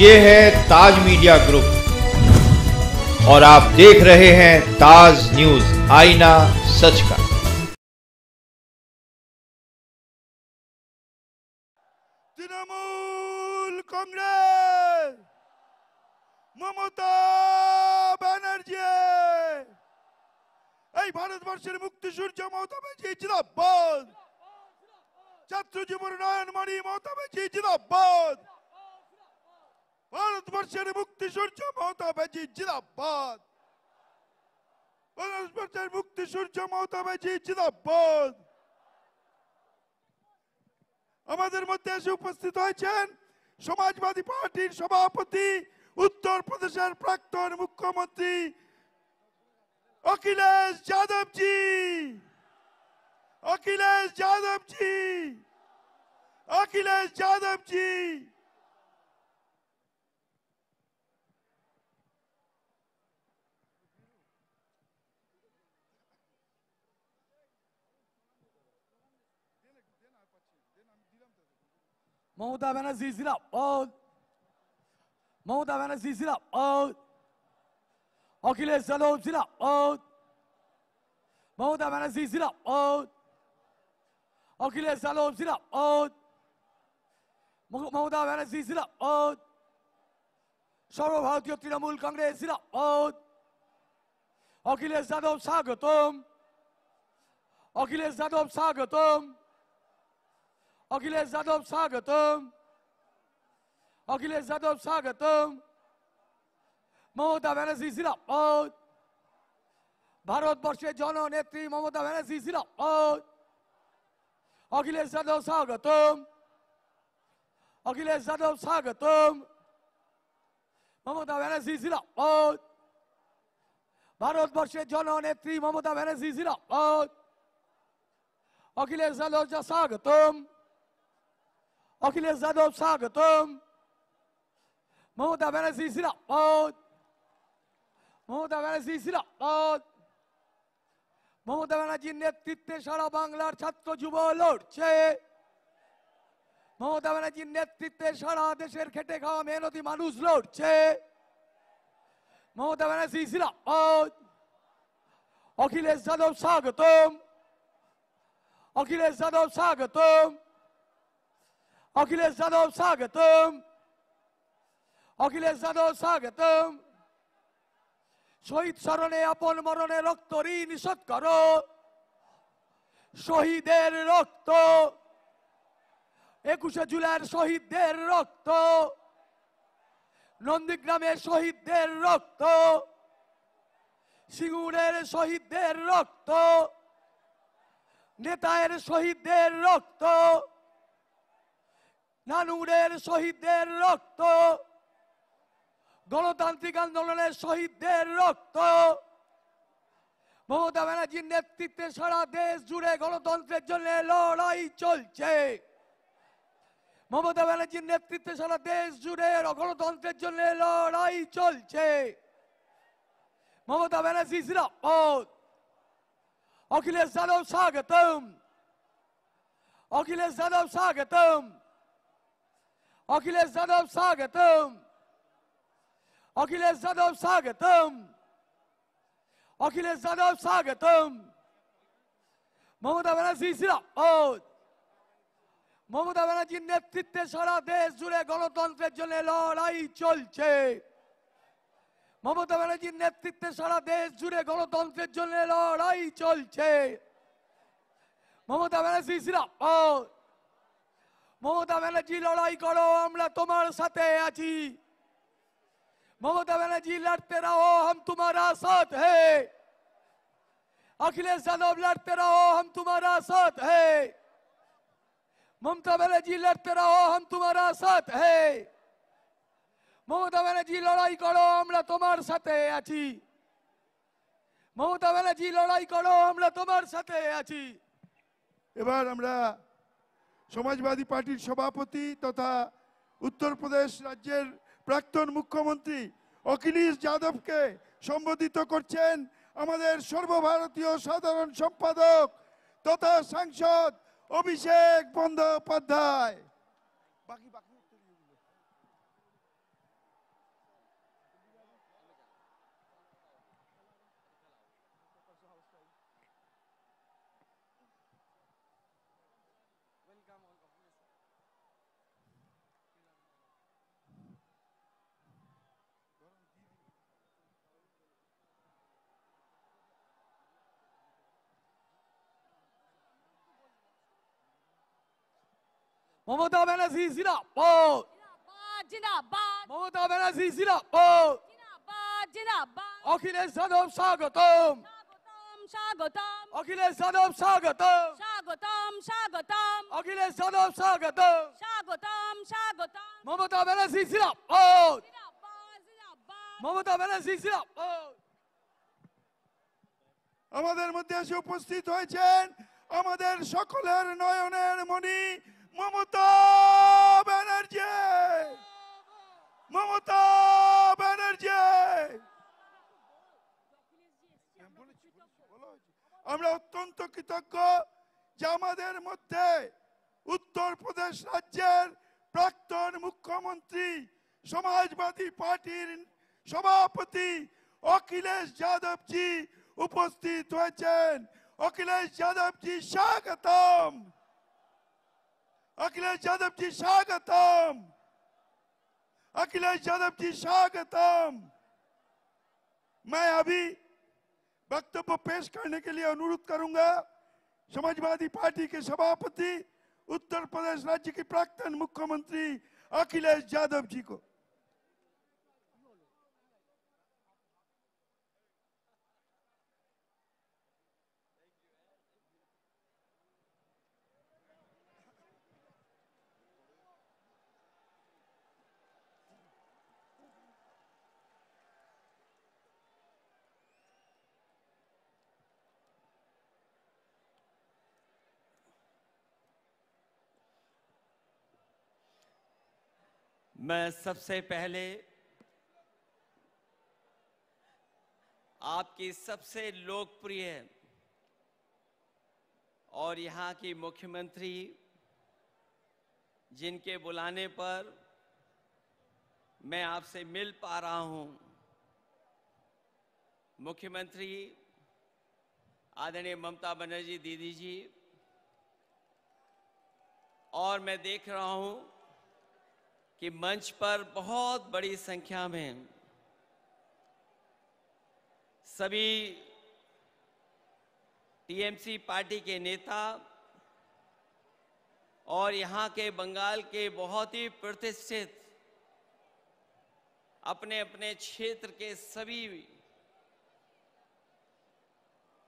ये है ताज media group और आप देख रहे हैं ताज न्यूज, आईना सच का। তৃণমূল কংগ্রেস মমতা ব্যানার্জি এই ভারতবর্ষের মুক্তি সূর্য মমতা ব্যানার্জি জিন্দাবাদ। ছাত্র জীবন নয়নমণি মমতা ব্যানার্জি জিন্দাবাদ। ভারতবর্ষের মুক্তি সূর্য মমতা ব্যানার্জি জিন্দাবাদ। ভারতবর্ষের মুক্তি সূর্য মমতা ব্যানার্জি জিন্দাবাদ। আমাদের মধ্যে এসে উপস্থিত হয়েছেন সমাজবাদী পার্টির সভাপতি, উত্তর প্রদেশের প্রাক্তন মুখ্যমন্ত্রী अखिलेश यादव जी। अखिलेश यादव जी, अखिलेश यादव जी। মমতা ব্যানার্জি জিন্দাবাদ। মমতা ব্যানার্জি জিন্দাবাদ। অখিলেশ যাদব জিন্দাবাদ। মমতা ব্যানার্জি জিন্দাবাদ। অখিলেশ যাদব জিন্দাবাদ। মমতা ব্যানার্জি জিন্দাবাদ। সর্বভারতীয় তৃণমূল কংগ্রেস জিন্দাবাদ। অখিলেশ যাদব স্বাগতম। অখিলেশ যাদব স্বাগতম। অখিলেশ যাদব স্বাগতম। অখিলেশ যাদব স্বাগতম। মমতা ব্যানার্জি জিন্দাবাদ। ভারতবর্ষের জননেত্রী মমতা ব্যানার্জি জিন্দাবাদ। অখিলেশ যাদব স্বাগতম। অখিলেশ যাদব স্বাগতম। মমতা ব্যানার্জি জিন্দাবাদ। ভারতবর্ষের জননেত্রী মমতা ব্যানার্জি জিন্দাবাদ। অখিলেশ যাদব স্বাগতম। অখিলেশ যাদব স্বাগতম। মমতা ব্যানার্জি জিন্দাবাদ। মমতা ব্যানার্জি জিন্দাবাদ। মমতা ব্যানার্জির নেতৃত্বে সারা বাংলার ছাত্র যুব লড়ছে। মমতা ব্যানার্জির নেতৃত্বে সারা দেশের খেটে খাওয়া মেহনতি মানুষ লড়ছে। মমতা ব্যানার্জি জিন্দাবাদ। অখিলেশ যাদব স্বাগতম। অখিলেশ যাদব স্বাগতম। অখিলেশ যাদব স্বাগতম। অখিলেশ যাদব স্বাগতম। শহীদ স্মরণে আপন মরণে রক্ত ঋণ শোধ করো। শহীদের রক্ত, 21শে জুলাইয়ের শহীদদের রক্ত, নন্দীগ্রামের শহীদদের রক্ত, সিঙ্গুরের শহীদদের রক্ত, নেতায়ের শহীদদের রক্ত, নানুরের শহীদদের রক্ত, গণতান্ত্রিক আন্দোলনের শহীদদের রক্ত। মমতা ব্যানার্জির নেতৃত্বে সারা দেশ জুড়ে গণতন্ত্রের জন্য লড়াই চলছে। মমতা ব্যানার্জির নেতৃত্বে সারা দেশ জুড়ে গণতন্ত্রের জন্য লড়াই চলছে। মমতা ব্যানার্জি জিন্দাবাদ। অখিলেশ যাদব স্বাগতম। অখিলেশ যাদব স্বাগতম। অখিলেশ যাদব স্বাগতম। অখিলেশ যাদব স্বাগতম। অখিলেশ যাদব স্বাগতম। মমতা ব্যানার্জি জিন্দাবাদ। মমতা ব্যানার্জির নেতৃত্বে সারা দেশ জুড়ে গণতন্ত্রের জন্য লড়াই চলছে। মমতা ব্যানার্জির নেতৃত্বে সারা দেশ জুড়ে গণতন্ত্রের জন্য লড়াই চলছে। মমতা ব্যানার্জি জিন্দাবাদ। মমতা ব্যানার্জি লড়াই করো, আমরা তোমার সাথে আছি। ममता बनर्जी लड़ते रहो, हम तुम्हारा साथ है। अखिलेश यादव लड़ते रहो, हम तुम्हारा साथ है। ममता बनर्जी लड़ते रहो, हम तुम्हारा साथ है। ममता बनर्जी लड़ाई करो, আমরা তোমার সাথে আছি। মমতা ব্যানার্জি লড়াই করো, আমরা তোমার সাথে আছি। এবার আমরা সমাজবাদী পার্টির সভাপতি তথা উত্তরপ্রদেশ রাজ্যের প্রাক্তন মুখ্যমন্ত্রী অখিলেশ যাদবকে সম্বোধিত করছেন আমাদের সর্বভারতীয় সাধারণ সম্পাদক তথা সাংসদ অভিষেক বন্দ্যোপাধ্যায়। মমতা ব্যানার্জি জিন্দাবাদ, জিন্দাবাদ, মমতা ব্যানার্জি জিন্দাবাদ, জিন্দাবাদ, জিন্দাবাদ, অখিলেশ যাদব স্বাগতম, স্বাগতম, স্বাগতম, অখিলেশ যাদব স্বাগতম, স্বাগতম, স্বাগতম, অখিলেশ যাদব স্বাগতম, স্বাগতম, স্বাগতম, মমতা ব্যানার্জি জিন্দাবাদ, জিন্দাবাদ, জিন্দাবাদ, মমতা ব্যানার্জি জিন্দাবাদ। আমাদের মধ্যে এসে উপস্থিত হয়েছেন আমাদের সকলের নয়নের মণি মমতা ব্যানার্জি, মমতা ব্যানার্জি। আমরা অত্যন্ত কৃতজ্ঞ যে আমাদের মধ্যে উত্তরপ্রদেশ রাজ্যের প্রাক্তন মুখ্যমন্ত্রী সমাজবাদী পার্টির সভাপতি অখিলেশ যাদব জি উপস্থিত হয়েছেন। অখিলেশ যাদব जी स्वागतम, अखिलेश यादव जी स्वागतम, अखिलेश यादव जी स्वागतम। मैं अभी वक्तव्य पेश करने के लिए अनुरोध करूंगा समाजवादी पार्टी के सभापति उत्तर प्रदेश राज्य के प्राक्तन मुख्यमंत्री अखिलेश यादव जी को। मैं सबसे पहले आपकी सबसे लोकप्रिय और यहाँ की मुख्यमंत्री जिनके बुलाने पर मैं आपसे मिल पा रहा हूँ, मुख्यमंत्री आदरणीय ममता बनर्जी दीदी जी, और मैं देख रहा हूँ कि मंच पर बहुत बड़ी संख्या में सभी टीएमसी पार्टी के नेता और यहाँ के बंगाल के बहुत ही प्रतिष्ठित अपने अपने क्षेत्र के सभी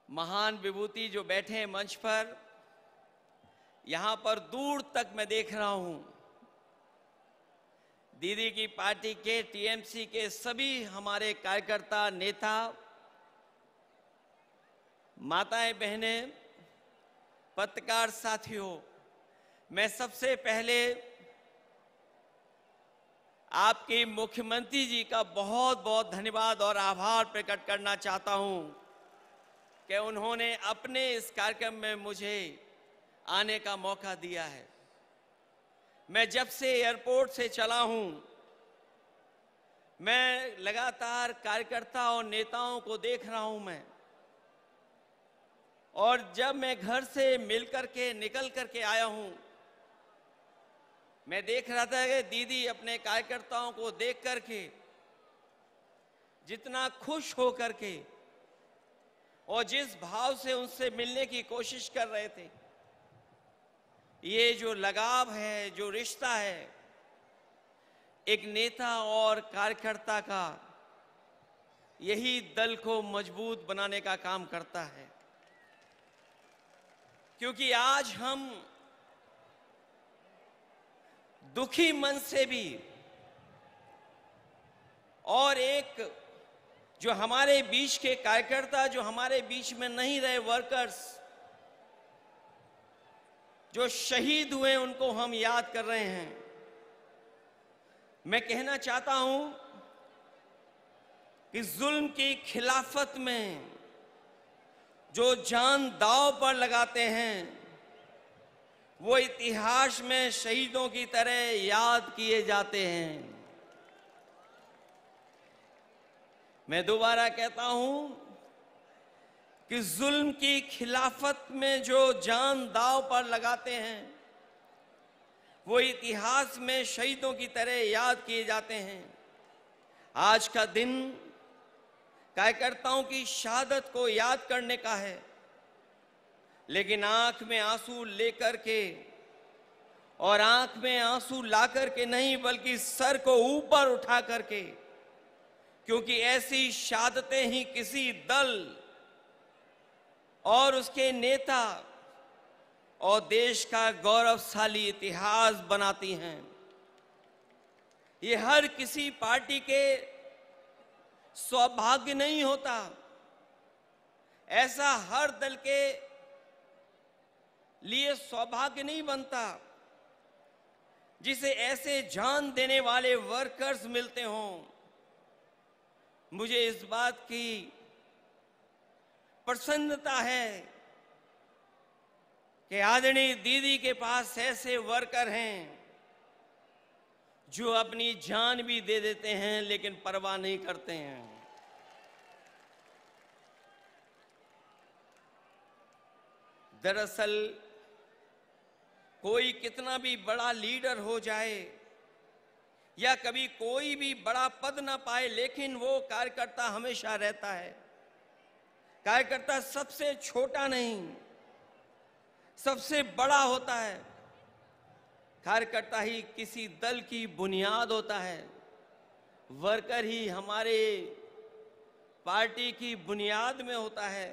महान विभूति जो बैठे हैं मंच पर, यहाँ पर दूर तक मैं देख रहा हूँ दीदी की पार्टी के टीएमसी के सभी हमारे कार्यकर्ता, नेता, माताएं, बहनें, पत्रकार साथियों, मैं सबसे पहले आपके मुख्यमंत्री जी का बहुत बहुत धन्यवाद और आभार प्रकट करना चाहता हूं कि उन्होंने अपने इस कार्यक्रम में मुझे आने का मौका दिया है। मैं जब से एयरपोर्ट से चला हूं, मैं लगातार कार्यकर्ता और नेताओं को देख रहा हूं मैं, और जब मैं घर से मिल करके निकल करके आया हूं, मैं देख रहा था कि दीदी अपने कार्यकर्ताओं को देख करके जितना खुश हो करके और जिस भाव से उनसे मिलने की कोशिश कर रहे थे, ये जो लगाव है, जो रिश्ता है एक नेता और कार्यकर्ता का, यही दल को मजबूत बनाने का काम करता है। क्योंकि आज हम दुखी मन से भी, और एक जो हमारे बीच के कार्यकर्ता, जो हमारे बीच में नहीं रहे वर्कर्स, जो शहीद हुए, उनको हम याद कर रहे हैं। मैं कहना चाहता हूं कि जुल्म की खिलाफत में जो जान दांव पर लगाते हैं, वो इतिहास में शहीदों की तरह याद किए जाते हैं। मैं दोबारा कहता हूं कि जुल्म की खिलाफत में जो जान दांव पर लगाते हैं, वो इतिहास में शहीदों की तरह याद किए जाते हैं। आज का दिन कार्यकर्ताओं की शहादत को याद करने का है, लेकिन आंख में आंसू लेकर के और आंख में आंसू ला करके नहीं, बल्कि सर को ऊपर उठा करके, क्योंकि ऐसी शहादतें ही किसी दल और उसके नेता और देश का गौरवशाली इतिहास बनाती हैं। ये हर किसी पार्टी के सौभाग्य नहीं होता, ऐसा हर दल के लिए सौभाग्य नहीं बनता जिसे ऐसे जान देने वाले वर्कर्स मिलते हों। मुझे इस बात की प्रसन्नता है कि आदरणीय दीदी के पास ऐसे वर्कर हैं जो अपनी जान भी दे देते हैं लेकिन परवाह नहीं करते हैं। दरअसल कोई कितना भी बड़ा लीडर हो जाए या कभी कोई भी बड़ा पद ना पाए, लेकिन वो कार्यकर्ता हमेशा रहता है। कार्यकर्ता सबसे छोटा नहीं, सबसे बड़ा होता है। कार्यकर्ता ही किसी दल की बुनियाद होता है। वर्कर ही हमारे पार्टी की बुनियाद में होता है।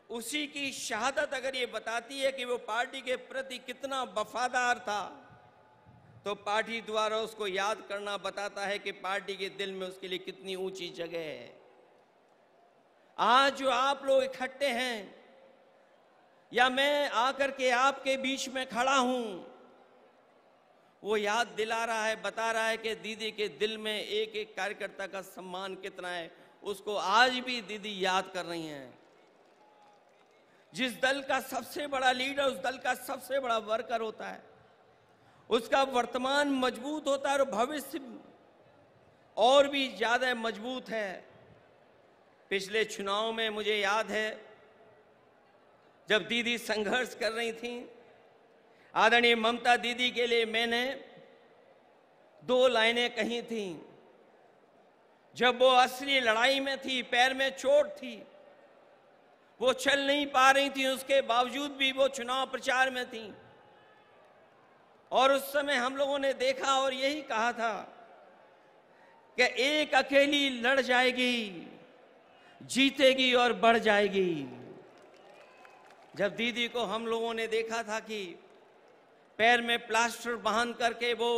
उसी की शहादत अगर ये बताती है कि वो पार्टी के प्रति कितना वफादार था, तो पार्टी द्वारा उसको याद करना बताता है कि पार्टी के दिल में उसके लिए कितनी ऊंची जगह है। आज जो आप लोग इकट्ठे हैं या मैं आकर के आपके बीच में खड़ा हूं, वो याद दिला रहा है, बता रहा है कि दीदी के दिल में एक एक कार्यकर्ता का सम्मान कितना है। उसको आज भी दीदी याद कर रही हैं। जिस दल का सबसे बड़ा लीडर उस दल का सबसे बड़ा वर्कर होता है, उसका वर्तमान मजबूत होता है और भविष्य और भी ज्यादा मजबूत है। पिछले चुनाव में मुझे याद है जब दीदी संघर्ष कर रही थी, आदरणीय ममता दीदी के लिए मैंने 2 लाइनें कही थी। जब वो असली लड़ाई में थी, पैर में चोट थी, वो चल नहीं पा रही थी, उसके बावजूद भी वो चुनाव प्रचार में थी। और उस समय हम लोगों ने देखा और यही कहा था कि एक अकेली लड़ जाएगी, जीतेगी और बढ़ जाएगी। जब दीदी को हम लोगों ने देखा था कि पैर में प्लास्टर बांध करके वो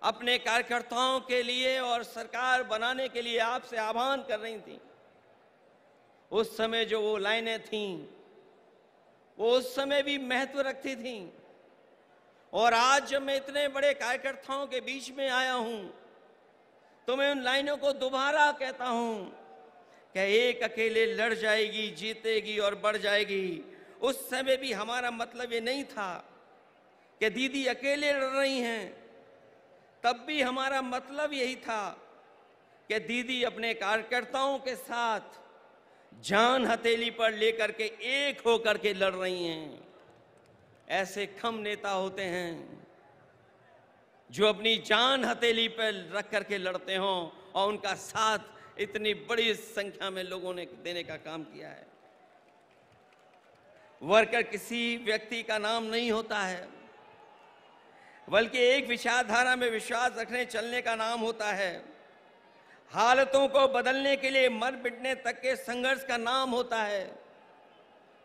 अपने कार्यकर्ताओं के लिए और सरकार बनाने के लिए आपसे आह्वान कर रही थी, उस समय जो वो लाइनें थीं वो उस समय भी महत्व रखती थीं। और आज जब मैं इतने बड़े कार्यकर्ताओं के बीच में आया हूं, तो मैं उन लाइनों को दोबारा कहता हूं कि एक अकेले लड़ जाएगी, जीतेगी और बढ़ जाएगी। उस समय भी हमारा मतलब ये नहीं था कि दीदी अकेले लड़ रही हैं, तब भी हमारा मतलब यही था कि दीदी अपने कार्यकर्ताओं के साथ जान हथेली पर लेकर के एक होकर के लड़ रही हैं। ऐसे कम नेता होते हैं जो अपनी जान हथेली पर रख करके लड़ते हों और उनका साथ इतनी बड़ी संख्या में लोगों ने देने का काम किया है। वर्कर किसी व्यक्ति का नाम नहीं होता है, बल्कि एक विचारधारा में विश्वास रखने चलने का नाम होता है। हालतों को बदलने के लिए मर मिटने तक के संघर्ष का नाम होता है।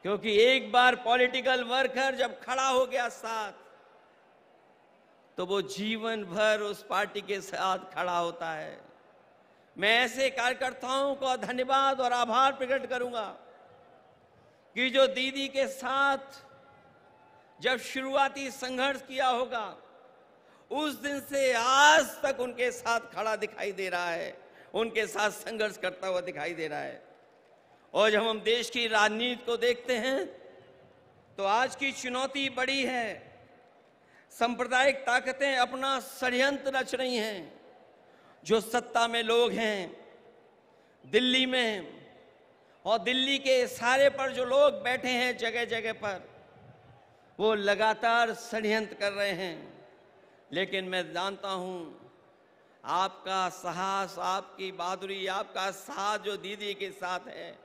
क्योंकि एक बार पॉलिटिकल वर्कर जब खड़ा हो गया साथ, तो वो जीवन भर उस पार्टी के साथ खड़ा होता है। मैं ऐसे कार्यकर्ताओं को धन्यवाद और आभार प्रकट करूंगा कि जो दीदी के साथ जब शुरुआती संघर्ष किया होगा, उस दिन से आज तक उनके साथ खड़ा दिखाई दे रहा है, उनके साथ संघर्ष करता हुआ दिखाई दे रहा है। और जब हम देश की राजनीति को देखते हैं तो आज की चुनौती बड़ी है। सांप्रदायिक ताकतें अपना षड्यंत्र रच रही हैं। जो सत्ता में लोग हैं दिल्ली में और दिल्ली के इशारे पर जो लोग बैठे हैं जगह जगह पर, वो लगातार षड्यंत्र कर रहे हैं। लेकिन मैं जानता हूं आपका साहस, आपकी बहादुरी, आपका साथ जो दीदी के साथ है,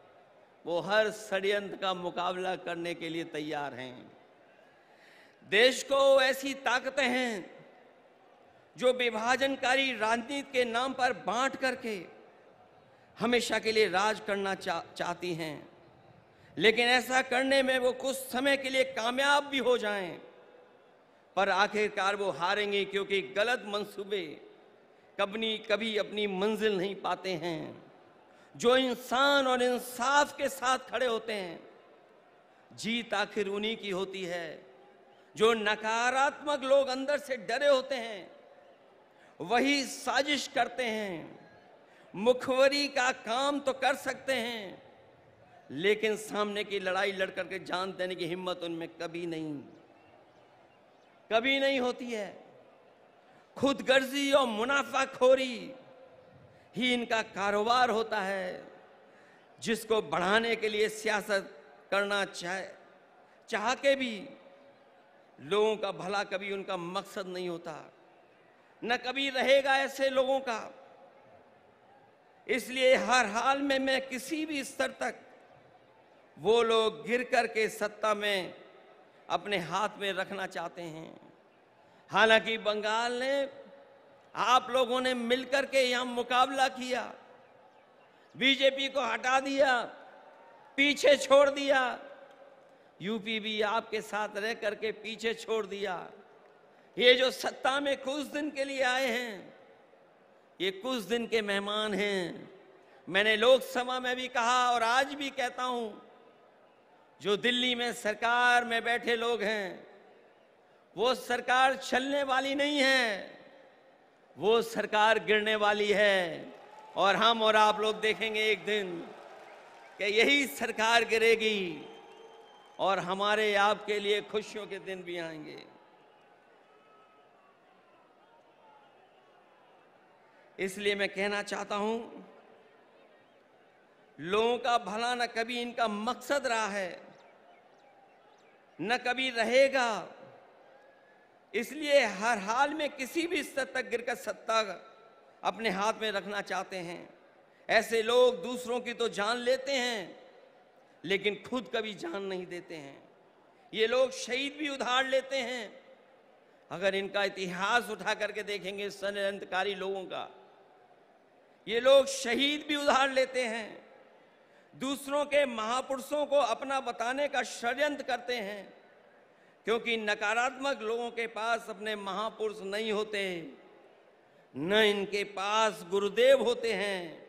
वो हर षड्यंत्र का मुकाबला करने के लिए तैयार हैं। देश को ऐसी ताकतें हैं जो विभाजनकारी राजनीति के नाम पर बांट करके हमेशा के लिए राज करना चाहती हैं, लेकिन ऐसा करने में वो कुछ समय के लिए कामयाब भी हो जाएं, पर आखिरकार वो हारेंगे, क्योंकि गलत मंसूबे कभी अपनी मंजिल नहीं पाते हैं। जो इंसान और इंसाफ के साथ खड़े होते हैं, जीत आखिर उन्हीं की होती है। जो नकारात्मक लोग अंदर से डरे होते हैं, वही साजिश करते हैं। मुखबरी का काम तो कर सकते हैं, लेकिन सामने की लड़ाई लड़ करके जान देने की हिम्मत उनमें कभी नहीं होती है। खुदगर्जी और मुनाफाखोरी ही इनका कारोबार होता है, जिसको बढ़ाने के लिए सियासत करना चाह के भी लोगों का भला कभी उनका मकसद नहीं होता, न कभी रहेगा ऐसे लोगों का। इसलिए हर हाल में मैं किसी भी स्तर तक वो लोग गिर करके सत्ता में अपने हाथ में रखना चाहते हैं। हालांकि बंगाल ने आप लोगों ने मिलकर के यहां मुकाबला किया, बीजेपी को हटा दिया, पीछे छोड़ दिया। यूपी भी आपके साथ रह करके पीछे छोड़ दिया। ये जो सत्ता में कुछ दिन के लिए आए हैं, ये कुछ दिन के मेहमान हैं। मैंने लोकसभा में भी कहा और आज भी कहता हूं, जो दिल्ली में सरकार में बैठे लोग हैं, वो सरकार चलने वाली नहीं है, वो सरकार गिरने वाली है। और हम और आप लोग देखेंगे एक दिन कि यही सरकार गिरेगी और हमारे आपके लिए खुशियों के दिन भी आएंगे। इसलिए मैं कहना चाहता हूं, लोगों का भला न कभी इनका मकसद रहा है, न कभी रहेगा। इसलिए हर हाल में किसी भी स्तर तक गिरकर सत्ता अपने हाथ में रखना चाहते हैं। ऐसे लोग दूसरों की तो जान लेते हैं, लेकिन खुद कभी जान नहीं देते हैं। ये लोग शहीद भी उधार लेते हैं। अगर इनका इतिहास उठा करके देखेंगे षड्यंत्रकारी लोगों का, ये लोग शहीद भी उधार लेते हैं, दूसरों के महापुरुषों को अपना बताने का षड्यंत्र करते हैं, क्योंकि नकारात्मक लोगों के पास अपने महापुरुष नहीं होते, न इनके पास गुरुदेव होते हैं,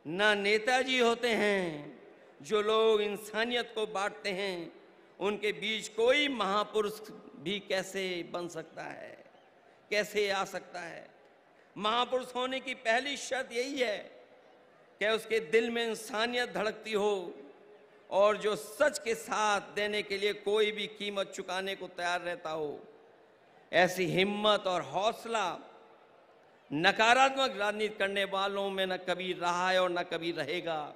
न नेताजी होते हैं। जो लोग इंसानियत को बांटते हैं, उनके बीच कोई महापुरुष भी कैसे बन सकता है, कैसे आ सकता है? महापुरुष होने की पहली शर्त यही है कि उसके दिल में इंसानियत धड़कती हो और जो सच के साथ देने के लिए कोई भी कीमत चुकाने को तैयार रहता हो। ऐसी हिम्मत और हौसला नकारात्मक राजनीति करने वालों में न कभी रहा है और न कभी रहेगा।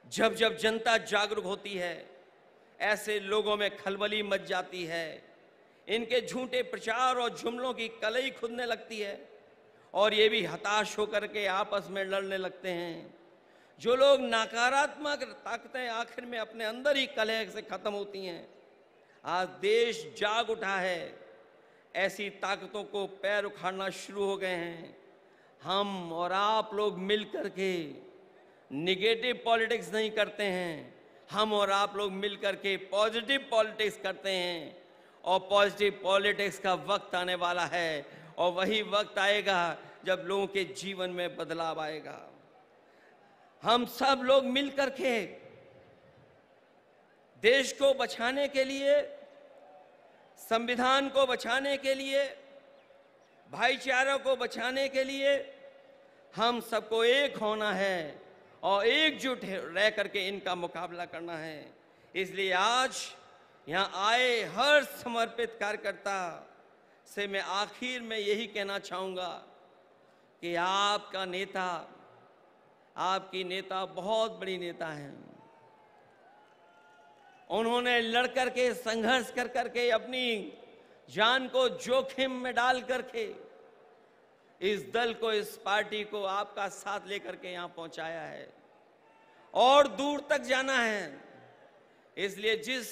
जब जब जनता जागरूक होती है, ऐसे लोगों में खलबली मच जाती है। इनके झूठे प्रचार और जुमलों की कलई खुदने लगती है और ये भी हताश होकर के आपस में लड़ने लगते हैं। जो लोग नकारात्मक ताकतें आखिर में अपने अंदर ही कलह से खत्म होती हैं। आज देश जाग उठा है, ऐसी ताकतों को पैर उखाड़ना शुरू हो गए हैं। हम और आप लोग मिलकर के निगेटिव पॉलिटिक्स नहीं करते हैं, हम और आप लोग मिलकर के पॉजिटिव पॉलिटिक्स करते हैं। और पॉजिटिव पॉलिटिक्स का वक्त आने वाला है, और वही वक्त आएगा जब लोगों के जीवन में बदलाव आएगा। हम सब लोग मिलकर के देश को बचाने के लिए, संविधान को बचाने के लिए, भाईचारा को बचाने के लिए हम सबको एक होना है और एकजुट रह करके इनका मुकाबला करना है। इसलिए आज यहाँ आए हर समर्पित कार्यकर्ता से मैं आखिर में यही कहना चाहूँगा कि आपका नेता, आपकी नेता बहुत बड़ी नेता हैं। उन्होंने लड़ करके, संघर्ष कर करके, अपनी जान को जोखिम में डाल करके इस दल को, इस पार्टी को आपका साथ लेकर के यहाँ पहुंचाया है और दूर तक जाना है। इसलिए जिस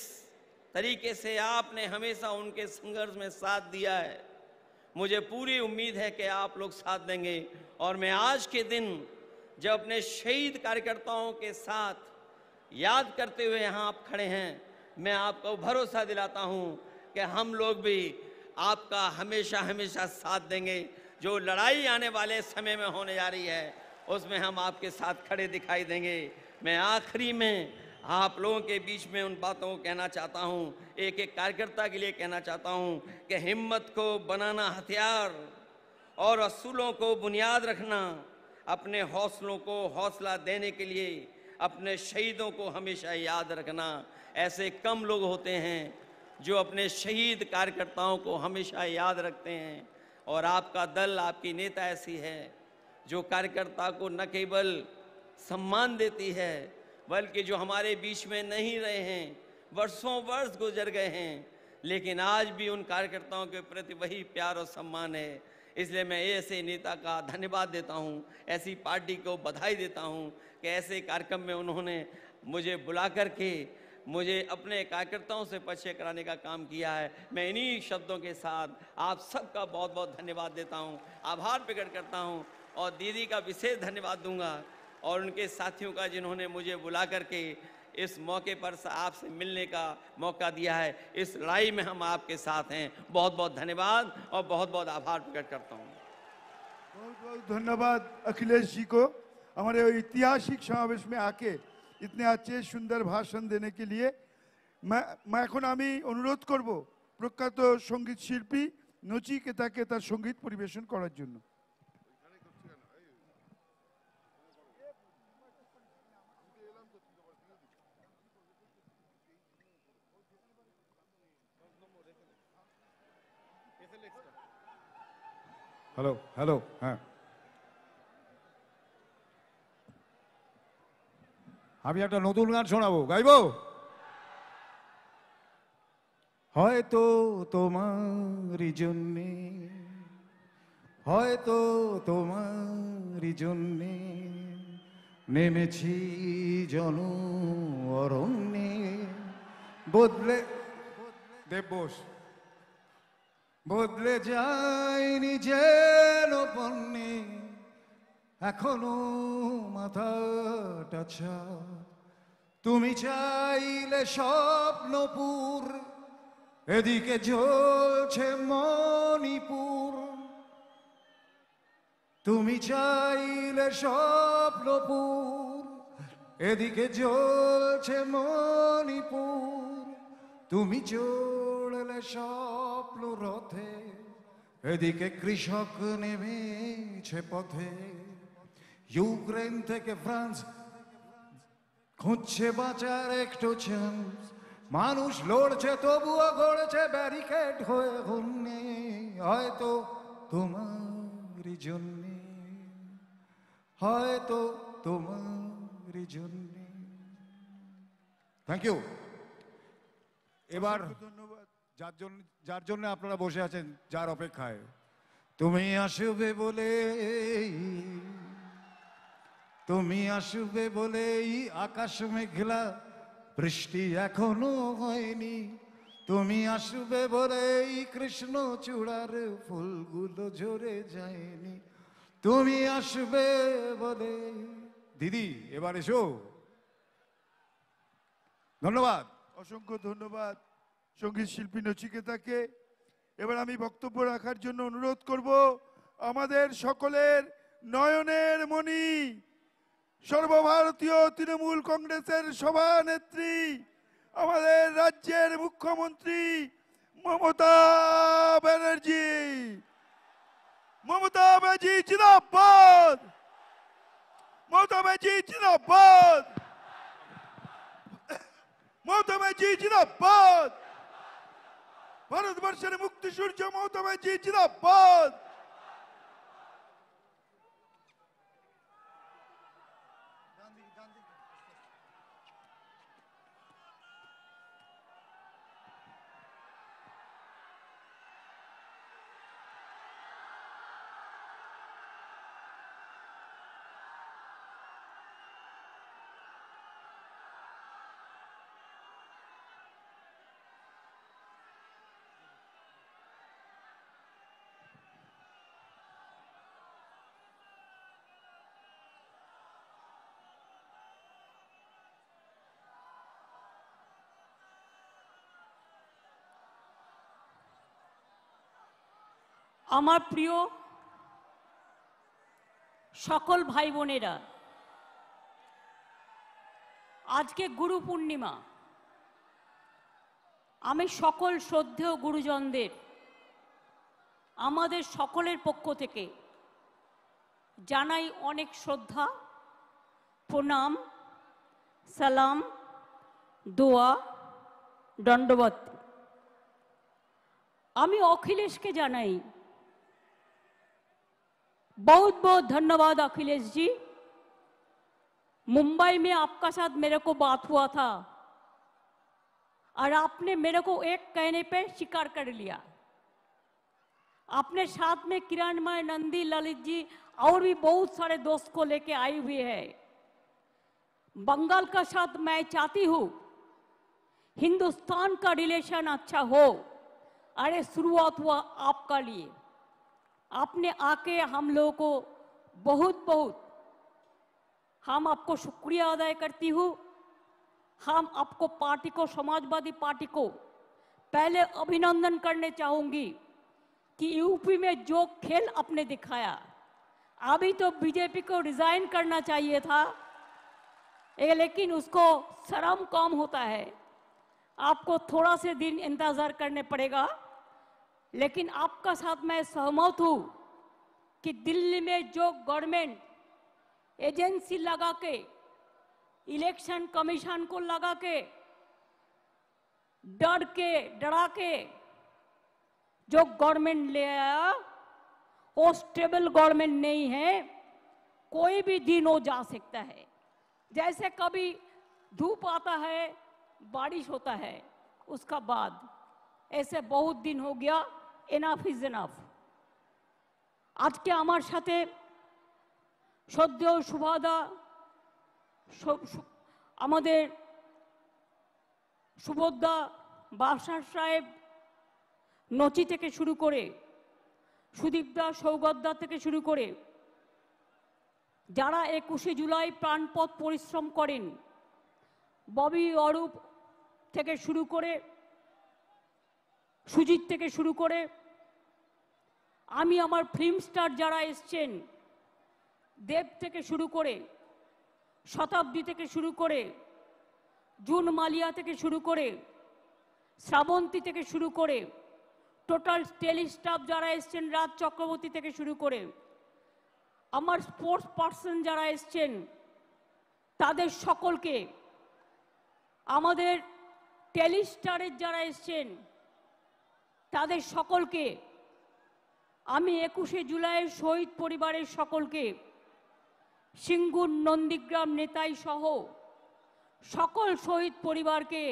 तरीके से आपने हमेशा उनके संघर्ष में साथ दिया है। मुझे पूरी उम्मीद है कि आप लोग साथ देंगे और मैं आज के दिन जब अपने शहीद कार्यकर्ताओं के साथ याद करते हुए यहाँ आप खड़े हैं, मैं आपको भरोसा दिलाता हूँ कि हम लोग भी आपका हमेशा हमेशा साथ देंगे। जो लड़ाई आने वाले समय में होने जा रही है उसमें हम आपके साथ खड़े दिखाई देंगे। मैं आखिरी में आप लोगों के बीच में उन बातों को कहना चाहता हूँ, एक एक कार्यकर्ता के लिए कहना चाहता हूँ कि हिम्मत को बनाना हथियार और असूलों को बुनियाद रखना, अपने हौसलों को हौसला देने के लिए अपने शहीदों को हमेशा याद रखना। ऐसे कम लोग होते हैं जो अपने शहीद कार्यकर्ताओं को हमेशा याद रखते हैं और आपका दल, आपकी नेता ऐसी है जो कार्यकर्ता को न केवल सम्मान देती है बल्कि जो हमारे बीच में नहीं रहे हैं, वर्षों वर्ष गुजर गए हैं, लेकिन आज भी उन कार्यकर्ताओं के प्रति वही प्यार और सम्मान है। इसलिए मैं ऐसे नेता का धन्यवाद देता हूं, ऐसी पार्टी को बधाई देता हूं कि ऐसे कार्यक्रम में उन्होंने मुझे बुला करके मुझे अपने कार्यकर्ताओं से परिचय कराने का काम किया है। मैं इन्हीं शब्दों के साथ आप सबका बहुत बहुत धन्यवाद देता हूं, आभार प्रकट करता हूं और दीदी का विशेष धन्यवाद दूंगा और उनके साथियों का जिन्होंने मुझे बुला करके इस मौके पर आपसे मिलने का मौका दिया है। इस लड़ाई में हम आपके साथ हैं। बहुत बहुत धन्यवाद और बहुत बहुत आभार प्रकट करता हूँ। बहुत बहुत धन्यवाद अखिलेश जी को हमारे ऐतिहासिक समावेश में आके इतने अच्छे सुंदर भाषण देने के लिए। मैं এখন আমি অনুরোধ করব প্রখ্যাত সঙ্গীত শিল্পী নচিকেতাকে তার সঙ্গীত পরিবেশন করার জন্য। হ্যালো হ্যালো, হ্যাঁ, আমি একটা নতুন গান শোনাবো, গাইবো। হয়তো তোমারই জন্যে, হয়তো তোমারই জন্যে নেমেছি জন অরণ্যে, বদলে দেববোস, বদলে যায়নি যেন পণ্যে, এখনো মাথাটা ছাপ। তুমি চাইলে স্বপ্নপুর, এদিকে জ্বলছে মণিপুর। তুমি চাইলে স্বপ্নপুর, এদিকে জ্বলছে মণিপুর। তুমি চড়লে স্বপ্ন রথে, এদিকে কৃষক নেমেছে পথে। ইউক্রেন থেকে ফ্রান্স খুঁজছে বাঁচার একটু চান্স, মানুষ লড়ছে তবুও গড়ছে ব্যারিকেড হয়ে হন্যে। হয়তো তোমারই জন্যে, হয়তো তোমারই জন্যে। Thank you. এবার ধন্যবাদ। যার জন্য আপনারা বসে আছেন, যার অপেক্ষায়, তুমি আসবে বলে, তুমি আসবে বলেই আকাশ মেঘলা, বৃষ্টি এখনো হয়নি। তুমি আসবে বলেই কৃষ্ণ চূড়ার ফুলগুলো ঝরে যায়নি। তুমি আসবে বলে। দিদি এবার এসো। ধন্যবাদ। অসংখ্য ধন্যবাদ সঙ্গীত শিল্পী নচিকেতাকে। এবার আমি বক্তব্য রাখার জন্য অনুরোধ করব আমাদের সকলের নয়নের মণি, সর্বভারতীয় তৃণমূল কংগ্রেসের সভানেত্রী, আমাদের রাজ্যের মুখ্যমন্ত্রী মমতা ব্যানার্জি। মমতা ব্যানার্জি জিন্দাবাদ, মমতা ব্যানার্জি জিন্দাবাদ, মমতা ব্যানার্জি জিন্দাবাদ, ভারতবর্ষের মুক্তি সূর্য মমতা ব্যানার্জি জিন্দাবাদ। আমার প্রিয় সকল ভাই বোনেরা, আজকে গুরু পূর্ণিমা। আমি সকল শ্রদ্ধেয় গুরুজনদের আমাদের সকলের পক্ষ থেকে জানাই অনেক শ্রদ্ধা, প্রণাম, সালাম, দোয়া, দণ্ডবত। আমি अखिलेश के জানাই बहुत बहुत धन्यवाद अखिलेश जी। मुंबई में आपका साथ मेरे को बात हुआ था और आपने मेरे को एक कहने पे स्वीकार कर लिया। अपने साथ में किरणमय, नंदी, ललित जी और भी बहुत सारे दोस्त को लेके आई हुई है। बंगाल का साथ मैं चाहती हूँ हिंदुस्तान का रिलेशन अच्छा हो। अरे शुरुआत हुआ आपका लिए, आपने आके हम लोगों को बहुत बहुत हम आपको शुक्रिया अदा करती हूँ। हम आपको पार्टी को, समाजवादी पार्टी को पहले अभिनंदन करने चाहूँगी कि यूपी में जो खेल आपने दिखाया, अभी तो बीजेपी को रिजाइन करना चाहिए था, लेकिन उसको शर्म कम होता है, आपको थोड़ा से दिन इंतजार करने पड़ेगा। लेकिन आपका साथ मैं सहमत हूँ कि दिल्ली में जो गवर्नमेंट एजेंसी लगा के, इलेक्शन कमीशन को लगा के, डरा के जो गवर्नमेंट ले आया, वो स्टेबल गवर्नमेंट नहीं है। कोई भी दिन हो जा सकता है, जैसे कभी धूप आता है, बारिश होता है, उसका बाद ऐसे बहुत दिन हो गया। Enough is enough. आज के आमार साथे श्रद्धेय सुभादा, আমাদের সুবোধদা, বাদশাহ সাহেব, নচি থেকে শুরু করে সুদীপদা, সৌগতদা থেকে শুরু করে যারা 21শে জুলাই প্রাণপথ পরিশ্রম করেন, ববি, অরূপ থেকে শুরু করে সুজিত থেকে শুরু করে আমি আমার ফিল্ম স্টার যারা এসছেন, দেব থেকে শুরু করে, শতাব্দী থেকে শুরু করে, জুন মালিয়া থেকে শুরু করে, শ্রাবন্তী থেকে শুরু করে, টোটাল টেলি স্টাফ যারা এসছেন, রাজ চক্রবর্তী থেকে শুরু করে, আমার স্পোর্টস পার্সন যারা এসছেন, তাদের সকলকে, আমাদের টেলি স্টারের যারা এসছেন তাদের সকলকে, আমি 21শে জুলাইয়ের শহীদ পরিবারের সকলকে, সিঙ্গুর, নন্দীগ্রাম, নেতাই সহ সকল শহীদ পরিবারকে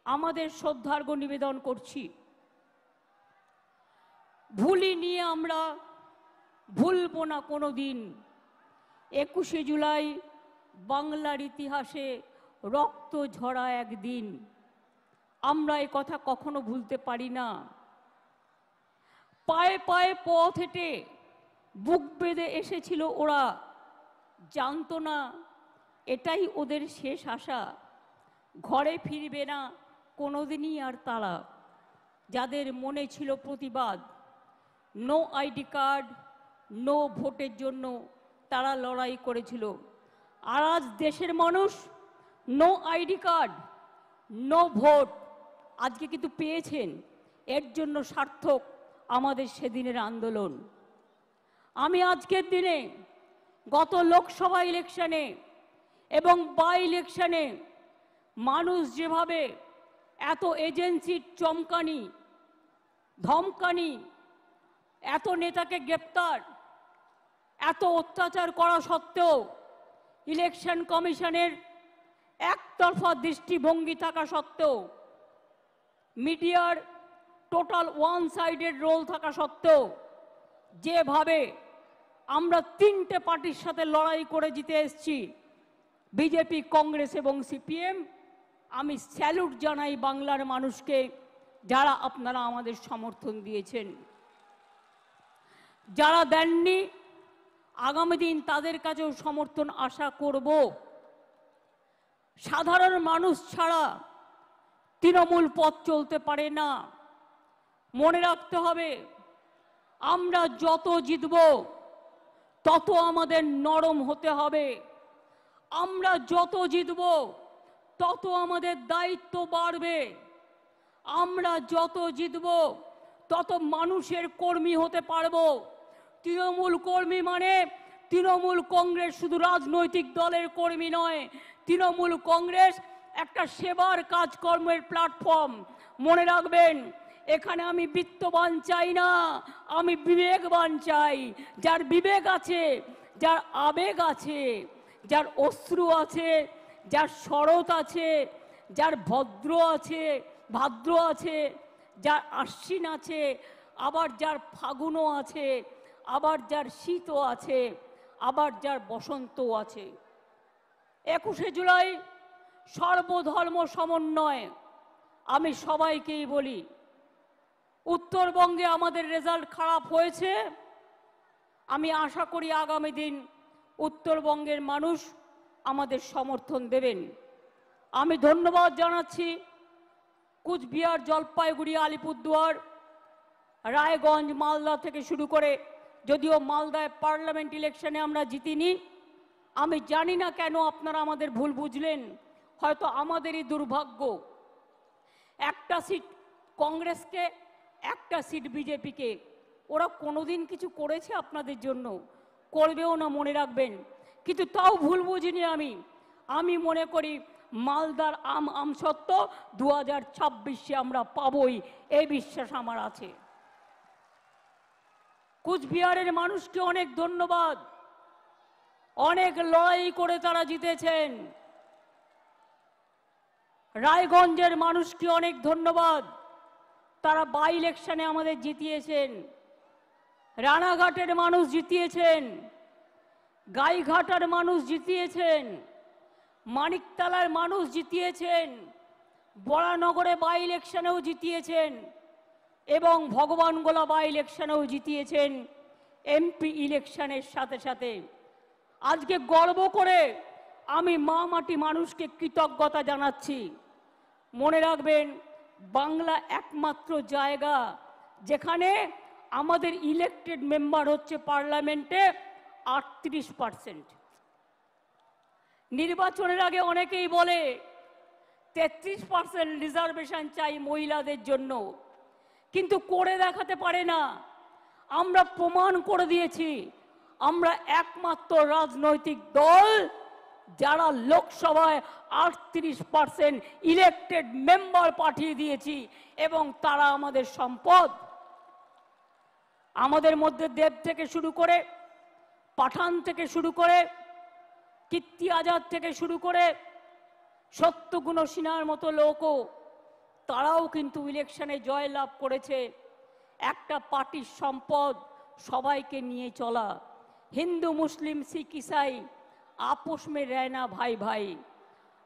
আমাদের শ্রদ্ধার্ঘ্য নিবেদন করছি। ভুলি নিয়ে আমরা ভুলবো না কোনো দিন। 21শে জুলাই বাংলার ইতিহাসে রক্ত ঝরা একদিন, আমরা এই কথা কখনো ভুলতে পারি না। পায়ে পায়ে পথ হেঁটে বুক বেঁধে এসেছিল ওরা, জানতো না এটাই ওদের শেষ আশা, ঘরে ফিরবে না কোনোদিনই আর তারা। যাদের মনে ছিল প্রতিবাদ, নো আইডি কার্ড, নো ভোটের জন্য তারা লড়াই করেছিল। আর আজ দেশের মানুষ no ID card, no vote আজকে কিন্তু পেয়েছেন। এর জন্য সার্থক আমাদের সেদিনের আন্দোলন। আমি আজকের দিনে গত লোকসভা ইলেকশনে এবং বাই ইলেকশনে মানুষ যেভাবে এত এজেন্সির চমকানি, ধমকানি, এত নেতাকে গ্রেপ্তার, এত অত্যাচার করা সত্ত্বেও ইলেকশন কমিশনের একতরফা দৃষ্টিভঙ্গি থাকা সত্ত্বেও, মিডিয়ার টোটাল ওয়ান সাইডেড রোল থাকা সত্ত্বেও, যেভাবে আমরা তিনটে পার্টির সাথে লড়াই করে জিতে এসেছি, বিজেপি, কংগ্রেস এবং সিপিএম, আমি স্যালুট জানাই বাংলার মানুষকে, যারা আপনারা আমাদের সমর্থন দিয়েছেন। যারা দেননি, আগামী দিন তাদের কাছেও সমর্থন আশা করব। সাধারণ মানুষ ছাড়া তৃণমূল পথ চলতে পারে না। মনে রাখতে হবে, আমরা যত জিতব তত আমাদের নরম হতে হবে। আমরা যত জিতব তত আমাদের দায়িত্ব বাড়বে। আমরা যত জিতব তত মানুষের কর্মী হতে পারবো। তৃণমূল কর্মী মানে তৃণমূল কংগ্রেস শুধু রাজনৈতিক দলের কর্মী নয়, তৃণমূল কংগ্রেস একটা সেবার কাজকর্মের প্ল্যাটফর্ম। মনে রাখবেন, এখানে আমি বিত্তবান চাই না, আমি বিবেকবান চাই। যার বিবেক আছে, যার আবেগ আছে, যার অশ্রু আছে, যার শরৎ আছে, যার ভাদ্র আছে, যার আশ্বিন আছে, আবার যার ফাগুনও আছে, আবার যার শীতও আছে, আবার যার বসন্তও আছে। 21শে জুলাই সর্বধর্ম সমন্বয়। আমি সবাইকেই বলি, উত্তরবঙ্গে আমাদের রেজাল্ট খারাপ হয়েছে। আমি আশা করি আগামী দিন উত্তরবঙ্গের মানুষ আমাদের সমর্থন দেবেন। আমি ধন্যবাদ জানাচ্ছি কুচবিহার, জলপাইগুড়ি, আলিপুরদুয়ার, রায়গঞ্জ, মালদা থেকে শুরু করে, যদিও মালদায় পার্লামেন্ট ইলেকশনে আমরা জিতিনি। আমি জানি না কেন আপনারা আমাদের ভুল বুঝলেন, হয়তো আমাদেরই দুর্ভাগ্য। একটা সিট কংগ্রেসকে, একটা সিট বিজেপিকে। ওরা কোনোদিন কিছু করেছে আপনাদের জন্য? করবেও না, মনে রাখবেন। কিন্তু তাও ভুল বুঝিনি আমি মনে করি মালদার আমসত্ত্ব 2026-এ আমরা পাবই, এই বিশ্বাস আমার আছে। কুচবিহারের মানুষকে অনেক ধন্যবাদ, অনেক লড়াই করে তারা জিতেছেন। রায়গঞ্জের মানুষকে অনেক ধন্যবাদ, তারা বাই ইলেকশনে আমাদের জিতিয়েছেন। রানাঘাটের মানুষ জিতিয়েছেন, গাইঘাটার মানুষ জিতিয়েছেন, মানিকতলার মানুষ জিতিয়েছেন, বরানগরে বাই ইলেকশনেও জিতিয়েছেন এবং ভগবানগোলা বাই ইলেকশনেও জিতিয়েছেন। এমপি ইলেকশনের সাথে সাথে আজকে গর্ব করে আমি মা মাটি মানুষকে কৃতজ্ঞতা জানাচ্ছি। মনে রাখবেন, বাংলা একমাত্র জায়গা যেখানে আমাদের ইলেক্টেড মেম্বার হচ্ছে পার্লামেন্টে 38%। নির্বাচনের আগে অনেকেই বলে 33% রিজার্ভেশন চাই মহিলাদের জন্য, কিন্তু করে দেখাতে পারে না। আমরা প্রমাণ করে দিয়েছি আমরা একমাত্র রাজনৈতিক দল যারা লোকসভায় 38% ইলেক্টেড মেম্বার পাঠিয়ে দিয়েছি এবং তারা আমাদের সম্পদ। আমাদের মধ্যে দেব থেকে শুরু করে, পাঠান থেকে শুরু করে, কীর্তি আজাদ থেকে শুরু করে, সত্যগুণ সিনহার মতো লোকও তারাও কিন্তু ইলেকশনে জয়লাভ করেছে। একটা পার্টির সম্পদ সবাইকে নিয়ে চলা। হিন্দু, মুসলিম, শিখ, ইসাই আপোষ মে রহনা ভাই ভাই।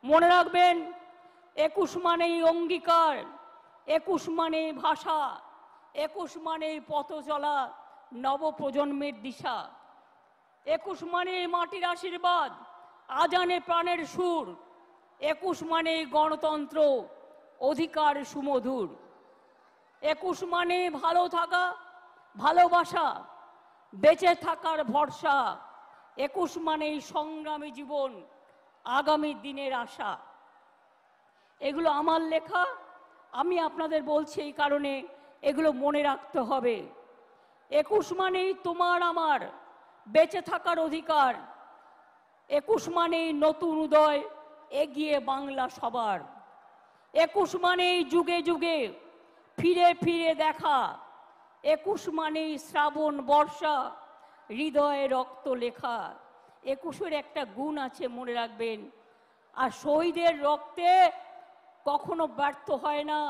মনে রাখবেন, 21 মানেই অঙ্গীকার, 21 মানেই ভাষা, 21 মানেই পথ চলা নবপ্রজন্মের দিশা, 21 মানেই মাটির আশীর্বাদ, আজানে প্রাণের সুর, 21 মানেই গণতন্ত্র, অধিকার সুমধুর, 21 মানে ভালো থাকা, ভালোবাসা, বেঁচে থাকার ভরসা, 21 মানেই সংগ্রামী জীবন, আগামী দিনের আশা। এগুলো আমার লেখা, আমি আপনাদের বলছি এই কারণে এগুলো মনে রাখতে হবে। 21 মানেই তোমার আমার বেঁচে থাকার অধিকার, 21 মানেই নতুন উদয়, এগিয়ে বাংলা সবার, 21 মানেই যুগে যুগে ফিরে ফিরে দেখা, 21 মানেই শ্রাবণ বর্ষা, হৃদয়ে রক্ত লেখা। 21-এর একটা গুণ আছে, মনে রাখবেন। আর শহীদের রক্তে কখনো ব্যর্থ হয় না।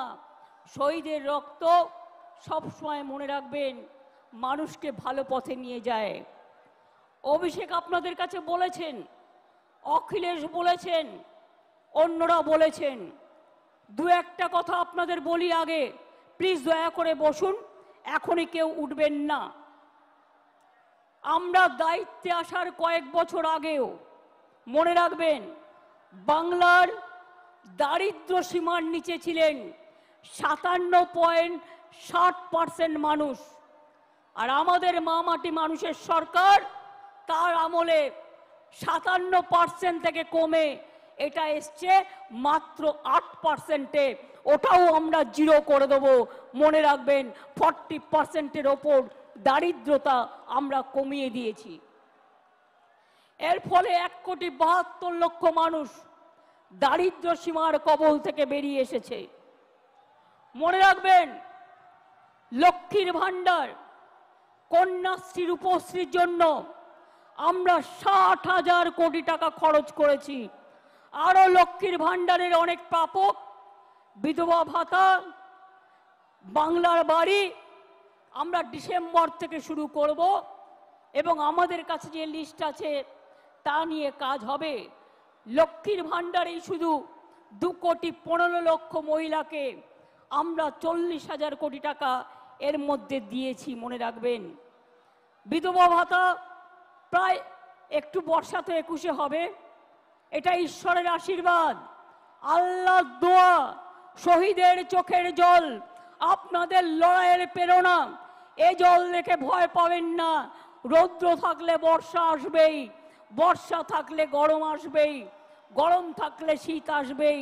শহীদের রক্ত সবসময়, মনে রাখবেন, মানুষকে ভালো পথে নিয়ে যায়। অভিষেক আপনাদের কাছে বলেছেন, অখিলেশ বলেছেন, অন্যরা বলেছেন। দু একটা কথা আপনাদের বলি আগে, প্লিজ দয়া করে বসুন, এখনই কেউ উঠবেন না। আমরা দায়িত্বে আসার কয়েক বছর আগেও, মনে রাখবেন, বাংলার দারিদ্র সীমার নিচে ছিলেন 57.60% মানুষ। আর আমাদের মা মাটি মানুষের সরকার তার আমলে 57% থেকে কমে এটা এসছে মাত্র 8%-এ। ওটাও আমরা জিরো করে দেবো। মনে রাখবেন 40%-এর ওপর দারিদ্রতা আমরা কমিয়ে দিয়েছি। এর ফলে 1,72,00,000 মানুষ দারিদ্র সীমার কবল থেকে বেরিয়ে এসেছে। মনে রাখবেন লক্ষ্মীর ভান্ডার, কন্যাশ্রী, রূপশ্রীর জন্য আমরা 60,000 কোটি টাকা খরচ করেছি। আরো লক্ষ্মীর ভান্ডারের অনেক প্রাপক, বিধবা ভাতা, বাংলার বাড়ি আমরা ডিসেম্বর থেকে শুরু করব এবং আমাদের কাছে যে লিস্ট আছে তা নিয়ে কাজ হবে। লক্ষ্মীর ভান্ডারেই শুধু 2,15,00,000 মহিলাকে আমরা 40,000 কোটি টাকা এর মধ্যে দিয়েছি। মনে রাখবেন বিধবা ভাতা প্রায় একটু বর্ষা তো 21-এ হবে। এটা ঈশ্বরের আশীর্বাদ, আল্লাহর দোয়া, শহীদের চোখের জল, আপনাদের লড়াইয়ের প্রেরণা। এ জল দেখে ভয় পাবেন না। রৌদ্র থাকলে বর্ষা আসবেই, বর্ষা থাকলে গরম আসবেই, গরম থাকলে শীত আসবেই।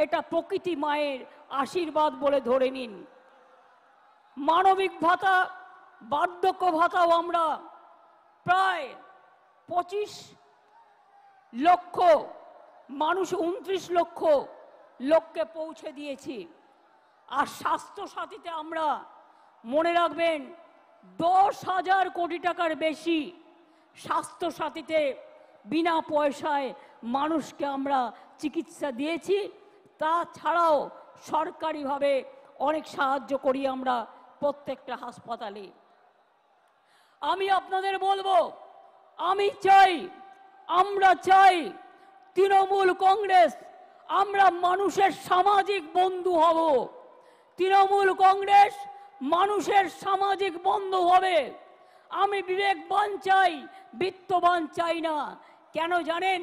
এটা প্রকৃতি মায়ের আশীর্বাদ বলে ধরে নিন। মানবিক ভাতা, বার্ধক্য ভাতাও আমরা প্রায় 25 লক্ষ মানুষ, 29 লক্ষ লোককে পৌঁছে দিয়েছি। আর স্বাস্থ্য সাথীতে আমরা মনে রাখবেন 10,000 কোটি টাকার বেশি স্বাস্থ্য সাথীতে বিনা পয়সায় মানুষকে আমরা চিকিৎসা দিয়েছি। তাছাড়াও সরকারিভাবে অনেক সাহায্য করি আমরা প্রত্যেকটা হাসপাতালে। আমি আপনাদের বলবো, আমি চাই, আমরা চাই তৃণমূল কংগ্রেস আমরা মানুষের সামাজিক বন্ধু হব। তৃণমূল কংগ্রেস মানুষের সামাজিক বন্ধু হবে। আমি বিবেকবান চাই, বিত্তবান চাই না। কেন জানেন?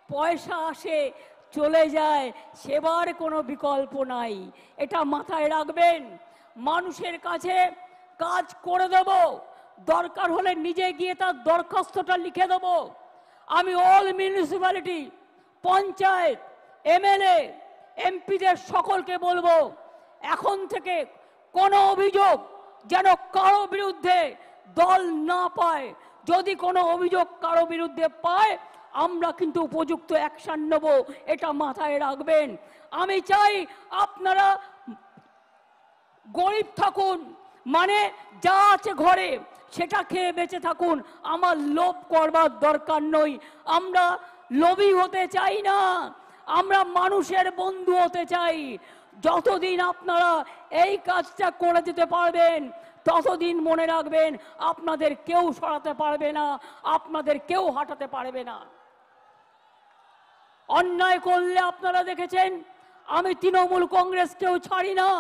পয়সা আসে চলে যায়, সেবার কোনো বিকল্প নাই। এটা মাথায় রাখবেন। মানুষের কাছে কাজ করে দেব, দরকার হলে নিজে গিয়ে তার দরখাস্তটা লিখে দেব। আমি অল মিউনিসিপ্যালিটি, পঞ্চায়েত, এমএলএ, এমপিদের সকলকে বলবো, এখন থেকে কোনো অভিযোগ যেন কারো বিরুদ্ধে দল না পায়। যদি কোনো অভিযোগ কারো বিরুদ্ধে পায় আমরা কিন্তু উপযুক্ত অ্যাকশন নেব, এটা মাথায় রাখবেন। আমি চাই আপনারা গরিব থাকুন, মানে যা আছে ঘরে সেটা খেয়ে বেঁচে থাকুন। আমার লোভ করবার দরকার নই। আমরা লোভী হতে চাই না, আমরা মানুষের বন্ধু হতে চাই। যতদিন আপনারা এই কাজটা করে যেতে পারবেন ততদিন মনে রাখবেন আপনাদের কেউ সরাতে পারবে না, আপনাদের কেউ হটাতে পারবে না। অন্যায় করলে আপনারা দেখেছেন আমি তৃণমূল কংগ্রেসকেও ছাড়ি না,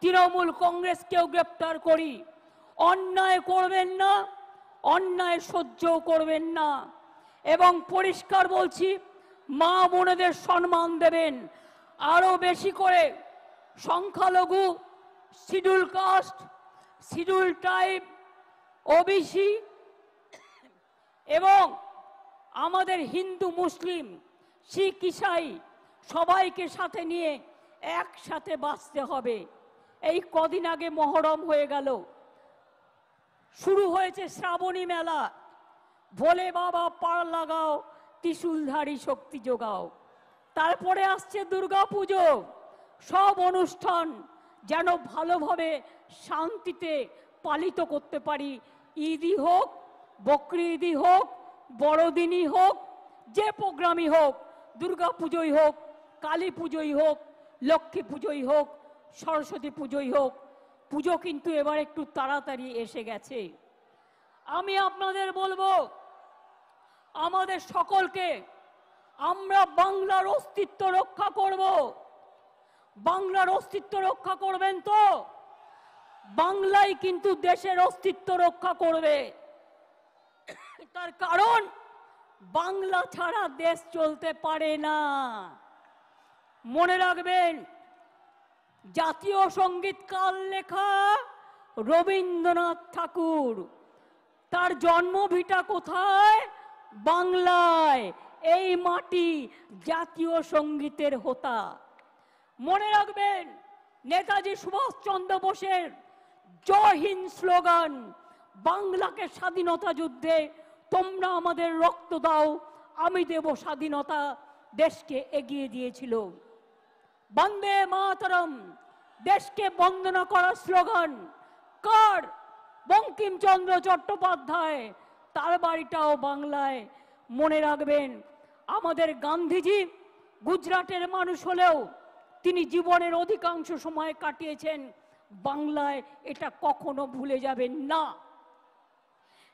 তৃণমূল কংগ্রেসকেও গ্রেপ্তার করি। অন্যায় করবেন না, অন্যায় সহ্য করবেন না। এবং পরিষ্কার বলছি, মা বোনেদের সম্মান দেবেন। আরো বেশি করে সংখ্যালঘু, schedule caste, schedule tribe, OBC এবং আমাদের হিন্দু, মুসলিম, শিখ, ইসাই সবাইকে সাথে নিয়ে একসাথে বাঁচতে হবে। এই কদিন আগে মহরম হয়ে গেল, শুরু হয়েছে শ্রাবণী মেলা। ভোলে বাবা পার লাগাও, ত্রিশূলধারী শক্তি যোগাও। তারপরে আসছে দুর্গা পুজো। সব অনুষ্ঠান যেন ভালোভাবে শান্তিতে পালিত করতে পারি। ঈদই হোক, বকরি ঈদই হোক, বড়দিনই হোক, যে প্রোগ্রামই হোক, দুর্গা পুজোই হোক, কালী পুজোই হোক, লক্ষ্মী পুজোই হোক, সরস্বতী পুজোই হোক, পুজো কিন্তু এবার একটু তাড়াতাড়ি এসে গেছে। আমি আপনাদের বলবো, আমাদের সকলকে আমরা বাংলার অস্তিত্ব রক্ষা করব। বাংলার অস্তিত্ব রক্ষা করবেন তো? বাংলাই কিন্তু দেশের অস্তিত্ব রক্ষা করবে। তার কারণ বাংলা ছাড়া দেশ চলতে পারে না। মনে রাখবেন, জাতীয় সঙ্গীত কার লেখা? রবীন্দ্রনাথ ঠাকুর। তার জন্মভিটা কোথায়? বাংলায়। এই মাটি জাতীয় সঙ্গীতের হোতা। মনে রাখবেন নেতাজি সুভাষচন্দ্র বোসের জয় হিন্দ স্লোগান বাংলাকে স্বাধীনতা যুদ্ধে তোমরা আমাদের রক্ত দাও আমি দেব স্বাধীনতা দেশকে এগিয়ে দিয়েছিল। বন্দে মাতরম দেশকে বন্দনা করার স্লোগান কার? বঙ্কিমচন্দ্র চট্টোপাধ্যায়। তার বাড়িটাও বাংলায়। মনে রাখবেন আমাদের গান্ধীজি গুজরাটের মানুষ হলেও তিনি জীবনের অধিকাংশ সময় কাটিয়েছেন বাংলায়। এটা কখনো ভুলে যাবেন না।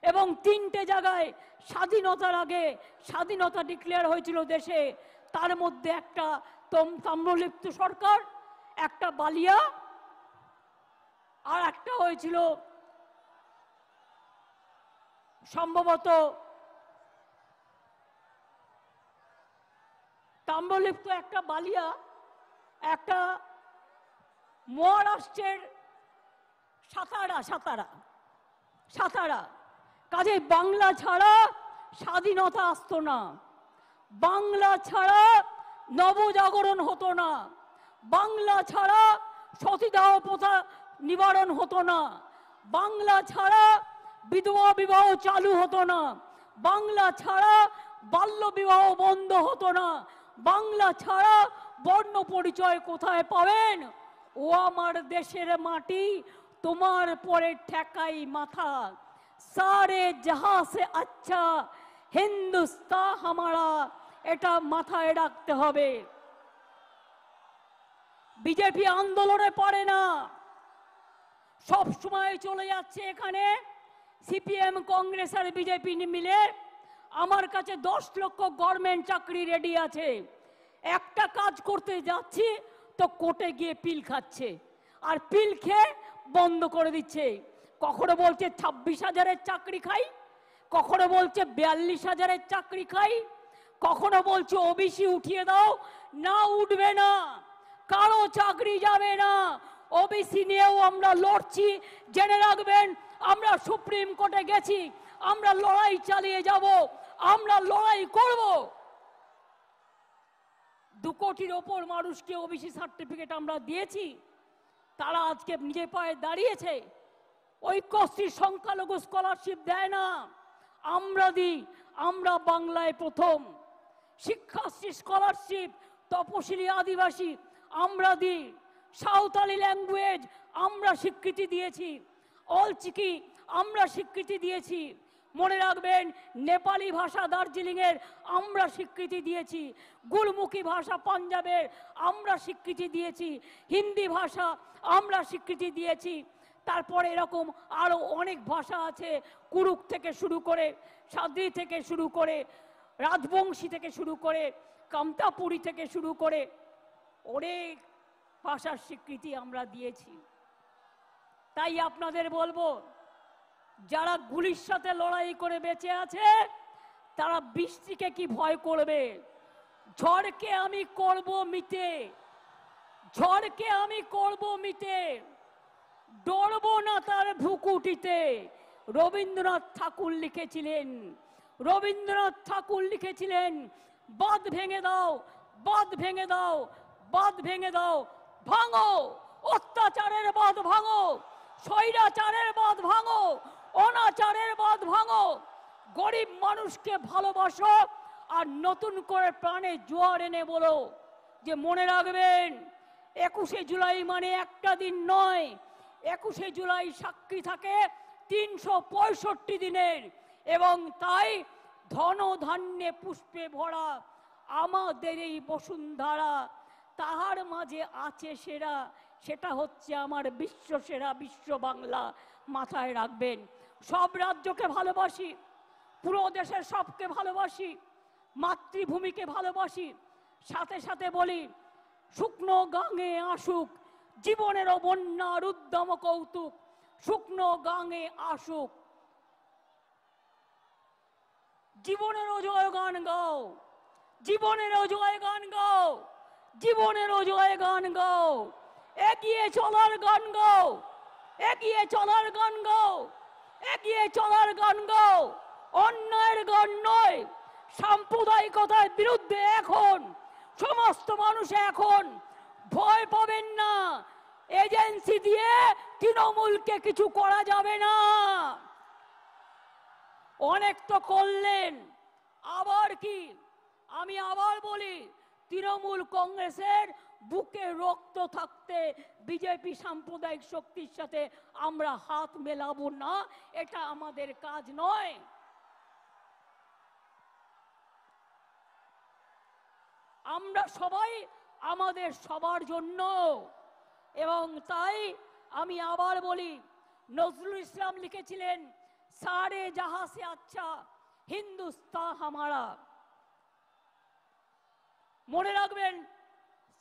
এবং 3টে জায়গায় স্বাধীনতার আগে স্বাধীনতা ডিক্লেয়ার হয়েছিল দেশে। তার মধ্যে একটা তাম্রলিপ্ত সরকার, একটা বালিয়া, আর একটা হয়েছিল সম্ভবত তাম্রলিপ্ত, একটা বালিয়া, একটা মহারাষ্ট্রের সাতারা। কাজে বাংলা ছাড়া স্বাধীনতা আসতো না, বাংলা ছাড়া নবজাগরণ হতো না, বাংলা ছাড়া সতীদাহ প্রথা নিবারণ হতো না, বাংলা ছাড়া বিধবা বিবাহ চালু হতো না, বাংলা ছাড়া বাল্য বিবাহ বন্ধ হতো না, বাংলা ছাড়া বর্ণ পরিচয় কোথায় পাবেন? ও আমার দেশের মাটি তোমার পরে ঠেকাই মাথা। সারে জাহাঁ সে আচ্ছা হিন্দুস্তান হামারা, এটা মাথায় রাখতে হবে। বিজেপি আন্দোলনে পারে না, সব সময় চলে যাচ্ছে এখানে সিপিএম কংগ্রেস আর বিজেপি মিলে। আমার কাছে 10 লক্ষ গভর্নমেন্ট চাকরি রেডি আছে। একটা কাজ করতে যাচ্ছি তো কোর্টে গিয়ে পিল খাচ্ছে, আর পিল খেয়ে বন্ধ করে দিচ্ছে। কখনো বলছে 26,000-এর চাকরি খাই, কখনো বলছে 42,000-এর চাকরি খাই, কখনো বলছে ওবিসি উঠিয়ে দাও। না, উঠবে না, কারো চাকরি যাবে না। ওবিসি নিয়েও আমরা লড়ছি, জেনে রাখবেন। আমরা সুপ্রিম কোর্টে গেছি, আমরা লড়াই চালিয়ে যাব, আমরা লড়াই করব। 2 কোটির ওপর মানুষকে ওবিসি সার্টিফিকেট আমরা দিয়েছি, তারা আজকে নিজে পায়ে দাঁড়িয়েছে। ঐক্যশ্রী সংখ্যালঘু স্কলারশিপ দেয় না, আমরা দিই। আমরা বাংলায় প্রথম। শিক্ষাশ্রী স্কলারশিপ তপশিলি আদিবাসী আমরা দিই। সাঁওতালি ল্যাঙ্গুয়েজ আমরা স্বীকৃতি দিয়েছি। অলচিকি আমরা স্বীকৃতি দিয়েছি। মনে রাখবেন নেপালি ভাষা দার্জিলিংয়ের আমরা স্বীকৃতি দিয়েছি। গুরমুখী ভাষা পাঞ্জাবের আমরা স্বীকৃতি দিয়েছি। হিন্দি ভাষা আমরা স্বীকৃতি দিয়েছি। তারপরে এরকম আরো অনেক ভাষা আছে, কুরুক থেকে শুরু করে, সাদ্রি থেকে শুরু করে, রাজবংশী থেকে শুরু করে, কামতাপুরী থেকে শুরু করে অনেক ভাষার স্বীকৃতি আমরা দিয়েছি। তাই আপনাদের বলবো, যারা গুলির সাথে লড়াই করে বেঁচে আছে তারা বৃষ্টিকে কি ভয় করবে? ঝড়কে আমি করব মিটে, ঝড়কে আমি করব মিটে, ডরবো না তার ভুকুটিতে। রবীন্দ্রনাথ ঠাকুর লিখেছিলেন, রবীন্দ্রনাথ ঠাকুর লিখেছিলেন, বাঁধ ভেঙে দাও, বাঁধ ভেঙে দাও, বাঁধ ভেঙে দাও, ভাঙো অত্যাচারের বাঁধ, ভাঙো স্বৈরাচারের বাঁধ, ভাঙো অনাচারের বাঁধ, ভাঙো। গরিব মানুষকে ভালোবাসো আর নতুন করে প্রাণে জোয়ার এনে বলো যে মনে রাখবেন 21শে জুলাই মানে একটা দিন নয়। 21শে জুলাই সাক্ষী থাকে 365 দিনের, এবং তাই ধন ধান্যে পুষ্পে ভরা আমাদের এই বসুন্ধরা, তাহার মাঝে আছে সেরা, সেটা হচ্ছে আমার বিশ্ব সেরা বিশ্ব বাংলা। মাথায় রাখবেন। সব রাজ্যকে ভালোবাসি, পুরো দেশের সবকে ভালোবাসি, মাতৃভূমিকে ভালোবাসি। সাথে সাথে বলি, শুকনো গাঙে আসুক জীবনেরও বন্যার উদ্যম কৌতুক, শুকনো গাঙে আসুক জীবনেরও জয়গান গাও, জীবনেরও জয়গান গাও, জীবনেরও জয়গান গাও, এগিয়ে চলার গান গাও, এগিয়ে চলার গান গাও, এগিয়ে চলার গান গাও, অন্যায়ের গান নয়। সাম্প্রদায়িকতার বিরুদ্ধে এখন সমস্ত মানুষ এখন ভয় পাবেন না। এজেন্সি দিয়ে তৃণমূলকে কিছু করা যাবে না। অনেক তো করলেন, আবার কি? আমি আবার বলি, তৃণমূল কংগ্রেসের বুকে রক্ত থাকতে বিজেপি সাম্প্রদায়িক শক্তির সাথে আমরা হাত মেলাবো না, এটা আমাদের কাজ নয়। আমরা সবাই আমাদের সবার জন্য। এবং তাই আমি আবার বলি, নজরুল ইসলাম লিখেছিলেন, সারে জাহাঁ সে আচ্ছা হিন্দুস্তান হামারা। মনে রাখবেন,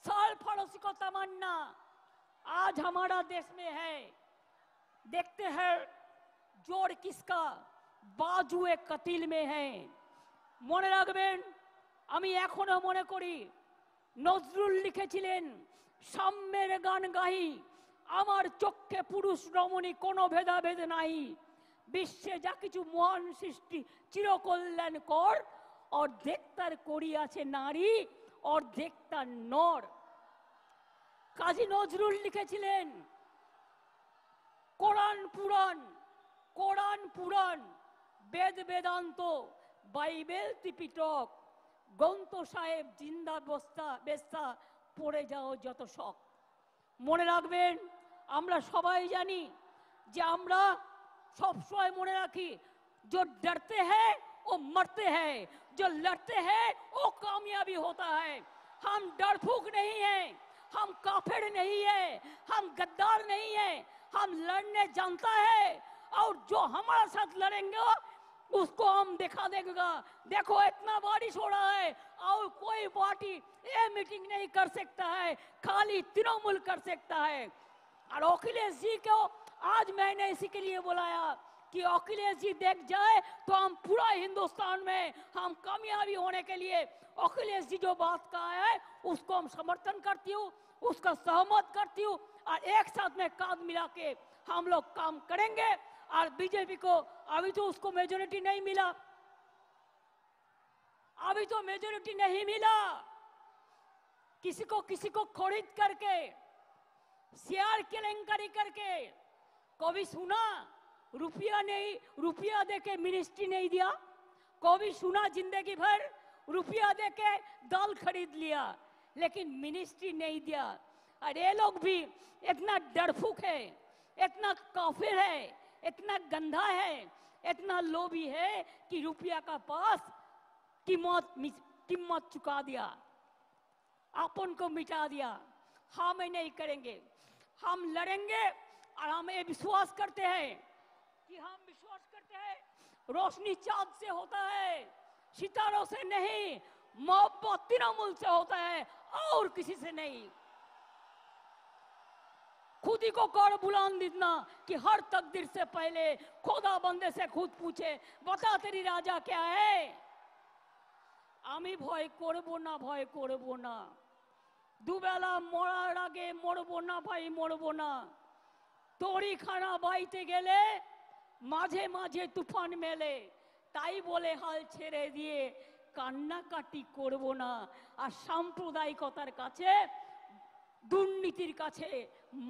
सरफरोशी को तमन्ना आज हमारा देश में है। देखते हैं जोर किसका बाजुए कतिल में है। মনে রাখবেন, আমি এখনো মনে করি নজরুল লিখেছিলেন, সাম্যের গান গাহি আমার চোখে পুরুষ রমণী কোনো ভেদাভেদ নাই। বিশ্বে যা কিছু মহান সৃষ্টি চিরকল্যাণ কর, অর্ধেক তার করিয়াছে নারী, অর্ধেক তার নর। কাজী নজরুল লিখেছিলেন, কোরআন পুরাণ, কোরআন পুরাণ, বেদ বেদান্ত, বাইবেল ত্রিপিটক, গ্রন্থ সাহেব জিন্দা বস্তা বেস্তা, পড়ে যাও যত শখ। মনে রাখবেন, আমরা সবাই জানি যে আমরা সবসময় মনে রাখি, जो डरते हैं वो मरते हैं, जो लड़ते हैं वो कामयाबी होता है। हम डरफूक नहीं हैं, हम काफिर नहीं है, हम गद्दार नहीं है, हम लड़ने जानता है। और जो हमारे साथ लड़ेंगे उसको हम दिखा देगा। देखो इतना बारिश हो रहा है और कोई पार्टी ये मीटिंग नहीं कर सकता है, खाली तृणमूल कर सकता है। और अखिलेश जी को आज मैंने इसी के लिए बुलाया कि अखिलेश जी देख जाए तो हम पूरा हिंदुस्तान में हम कामयाबी होने के लिए अखिलेश जी जो बात कहा है उसको हम समर्थन करती हूँ, उसका सहमत करती हूँ। और एक साथ में कांध मिला के हम लोग काम करेंगे। और बीजेपी को अभी तो उसको मेजोरिटी नहीं मिला, अभी तो मेजोरिटी नहीं मिला। किसी को खरीद करके शेयर केलेंकारी करके कभी सुना रुपया नहीं, रुपया देके मिनिस्ट्री नहीं दिया? कभी सुना जिंदगी भर रुपया देके दाल खरीद लिया लेकिन मिनिस्ट्री नहीं दिया? और ये लोग भी इतना डरफूक है, इतना काफिर है, इतना गंदा है, इतना लोभी है कि रुपया का पास कीमत चुका दिया, अपन को मिटा दिया। हम नहीं करेंगे, हम लड़ेंगे। और हम ये विश्वास करते हैं कि हम विश्वास करते हैं रोशनी चांद से होता है, सितारों से नहीं। मोहब्बत तृणमूल से होता है और किसी से नहीं। खुद ही को कर बुलंद इतना कि हर तकदीर से पहले खुदा बंदे से खुद पूछे, बता तेरी राजा क्या है। আমি ভয় করব না, ভয় করব না। দুবেলা মরার আগে মরবো না ভাই, মরবো না। তরি খানা বাইতে গেলে মাঝে মাঝে তুফান মেলে, তাই বলে হাল ছেড়ে দিয়ে কান্নাকাটি করব না। আর সাম্প্রদায়িকতার কাছে, দুর্নীতির কাছে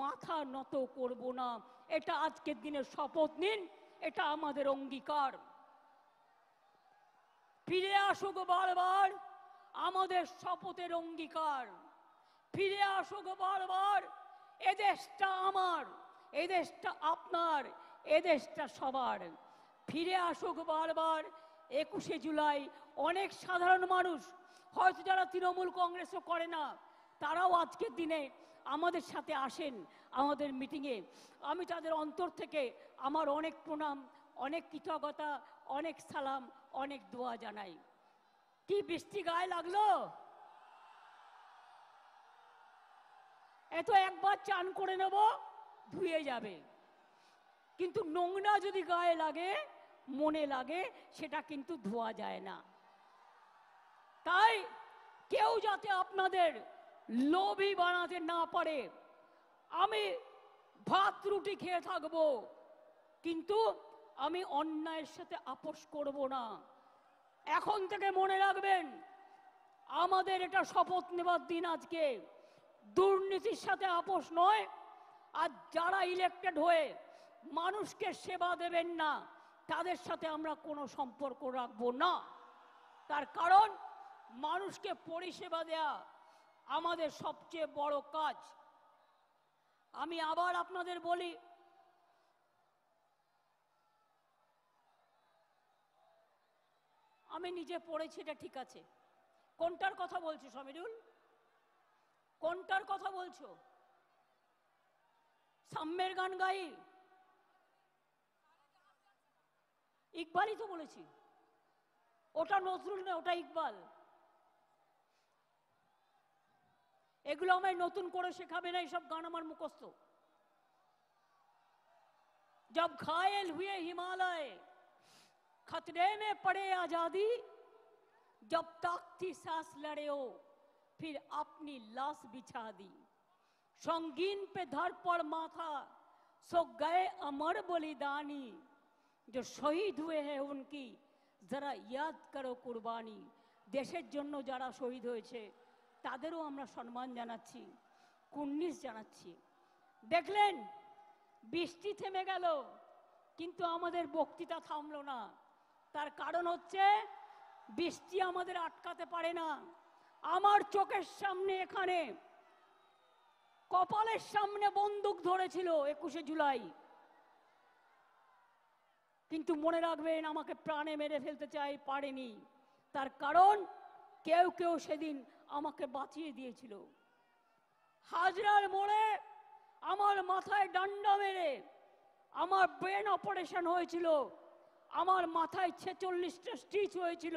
মাথা নত করব না। এটা আজকের দিনের শপথ নিন, এটা আমাদের অঙ্গীকার। ফিরে আসুক বারবার আমাদের শপথের অঙ্গীকার। ফিরে আসুক বারবার, এ দেশটা আমার, এ দেশটা আপনার, এ দেশটা সবার। ফিরে আসুক বারবার 21শে জুলাই। অনেক সাধারণ মানুষ হয়তো যারা তৃণমূল কংগ্রেসও করে না, তারাও আজকের দিনে আমাদের সাথে আসেন আমাদের মিটিংয়ে। আমি তাদের অন্তর থেকে আমার অনেক প্রণাম, অনেক কৃতজ্ঞতা, অনেক সালাম, অনেক দোয়া জানাই। কি বৃষ্টি গায়ে লাগলো? এত একবার চান করে নেব, ধুয়ে যাবে। কিন্তু নোংরা যদি গায়ে লাগে, মনে লাগে, সেটা কিন্তু ধোয়া যায় না। তাই কেউ যাতে আপনাদের লোভী বানাতে না পারে, আমি ভাত রুটি খেয়ে থাকবো, কিন্তু আমি অন্যায়ের সাথে আপোষ করব না। এখন থেকে মনে রাখবেন, আমাদের এটা শপথ নেবার দিন আজকে। দুর্নীতির সাথে আপোষ নয়। আর যারা ইলেক্টেড হয়ে মানুষকে সেবা দেবেন না, তাদের সাথে আমরা কোনো সম্পর্ক রাখবো না। তার কারণ মানুষকে পরিষেবা দেয়া আমাদের সবচেয়ে বড় কাজ। আমি আবার আপনাদের বলি, আমি নিজে পড়েছি, এটা ঠিক আছে। কোনটার কথা বলছো সমীরুল? কোনটার কথা বলছো? সাম্যের গান গাই? ইকবালই তো বলেছি। ওটা নজরুল না, ওটা ইকবাল। এগুলো আমায় নতুন করে শেখাবে না, এইসব গান আমার মুখস্থ। जब घायल हुए हिमालय खतरे में पड़े आजादी, जब तक थी सांस लड़े हो फिर अपनी लाश बिछा दी, संगीन पे धर पर माथा सो गए अमर बलिदानी, जो शहीद हुए हैं उनकी जरा याद करो कुर्बानी। देशेर जन्य যারা শহীদ হয়েছে তাদেরও আমরা সম্মান জানাচ্ছি, কুর্নিশ জানাচ্ছি। দেখলেন বৃষ্টি থেমে গেল, কিন্তু আমাদের বক্তৃতা থামলো না। তার কারণ হচ্ছে বৃষ্টি আমাদের আটকাতে পারে না। আমার চোখের সামনে এখানে কপালের সামনে বন্দুক ধরেছিল 21শে জুলাই, কিন্তু মনে রাখবেন আমাকে প্রাণে মেরে ফেলতে চাই, পারেনি। তার কারণ কেউ কেউ সেদিন আমাকে বাঁচিয়ে দিয়েছিল। হাজরার মোড়ে আমার মাথায় ডান্ডা মেরে আমার ব্রেন অপারেশন হয়েছিল, আমার মাথায় 46টা স্টিচ হয়েছিল,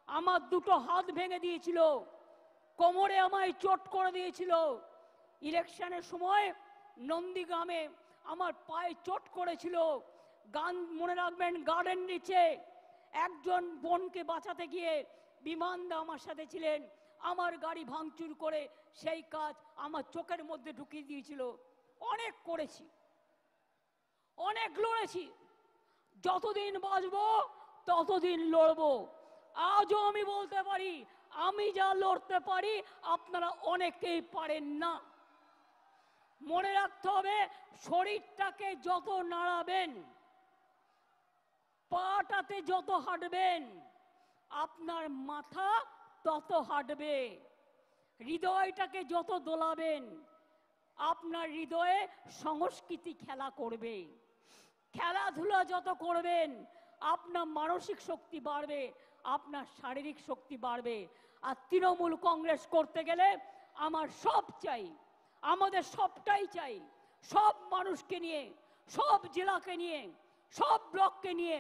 আমার দুটো হাত ভেঙে দিয়েছিল, কোমরে আমায় চোট করে দিয়েছিল। ইলেকশনের সময় নন্দীগ্রামে আমার পায়ে চোট করেছিল। গান মনে রাখবেন, গার্ডেন নিচে একজন বোনকে বাঁচাতে গিয়ে বিমানদা আমার সাথে ছিলেন, আমার গাড়ি ভাঙচুর করে সেই কাজ আমার চোখের মধ্যে ঢুকিয়ে দিয়েছিল। অনেক করেছি, অনেক লড়েছি, যতদিন বাঁচবো ততদিন লড়বো। আজও আমি বলতে পারি, আমি যা লড়তে পারি আপনারা অনেকেই পারেন না। মনে রাখতে হবে, শরীরটাকে যত নাড়াবেন, পাটাতে যত হাঁটবেন, আপনার মাথা তত হাঁটবে। হৃদয়টাকে যত দোলাবেন, আপনার হৃদয়ে সংস্কৃতি খেলা করবে। খেলাধুলা যত করবেন, আপনার মানসিক শক্তি বাড়বে, আপনার শারীরিক শক্তি বাড়বে। আর তৃণমূল কংগ্রেস করতে গেলে আমার সব চাই, আমাদের সবটাই চাই। সব মানুষকে নিয়ে, সব জেলাকে নিয়ে, সব ব্লককে নিয়ে,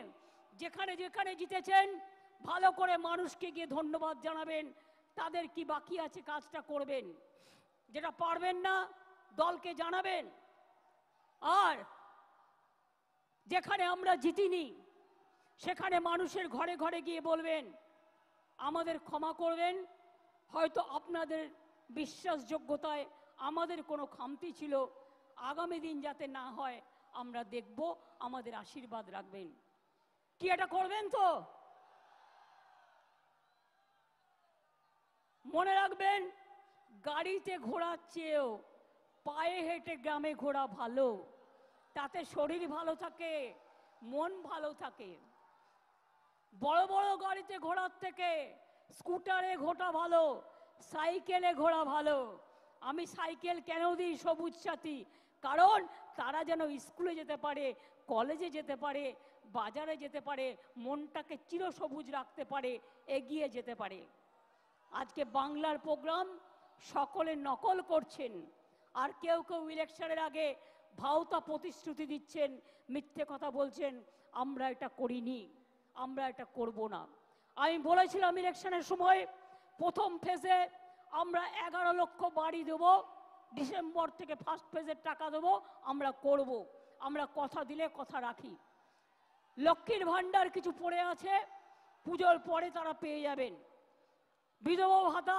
যেখানে যেখানে জিতেছেন ভালো করে মানুষকে গিয়ে ধন্যবাদ জানাবেন। তাদের কি বাকি আছে কাজটা করবেন, যেটা পারবেন না দলকে জানাবেন। আর যেখানে আমরা জিতিনি সেখানে মানুষের ঘরে ঘরে গিয়ে বলবেন আমাদের ক্ষমা করবেন, হয়তো আপনাদের বিশ্বাসযোগ্যতায় আমাদের কোনো খামতি ছিল, আগামী দিন যাতে না হয় আমরা দেখব, আমাদের আশীর্বাদ রাখবেন। কি এটা করবেন তো? মনে রাখবেন, গাড়িতে ঘোরার চেয়েও পায়ে হেঁটে গ্রামে ঘোরা ভালো। তাতে শরীর ভালো থাকে, মন ভালো থাকে। বড় বড় গাড়িতে ঘোরার থেকে স্কুটারে ঘোরা ভালো, সাইকেলে ঘোরা ভালো। আমি সাইকেল কেন দিই সবুজ সাথী? কারণ তারা যেন স্কুলে যেতে পারে, কলেজে যেতে পারে, বাজারে যেতে পারে, মনটাকে চিরসবুজ রাখতে পারে, এগিয়ে যেতে পারে। আজকে বাংলার প্রোগ্রাম সকলে নকল করছেন, আর কেউ কেউ ইলেকশনের আগে ভাওতা প্রতিশ্রুতি দিচ্ছেন, মিথ্যে কথা বলছেন। আমরা এটা করিনি, আমরা এটা করব না। আমি বলেছিলাম ইলেকশনের সময় প্রথম ফেজে আমরা 11 লক্ষ বাড়ি দেবো, ডিসেম্বর থেকে ফার্স্ট ফেজের টাকা দেবো, আমরা করব। আমরা কথা দিলে কথা রাখি। লক্ষ্মীর ভাণ্ডার কিছু পড়ে আছে, পুজোর পরে তারা পেয়ে যাবেন। বিধবা ভাতা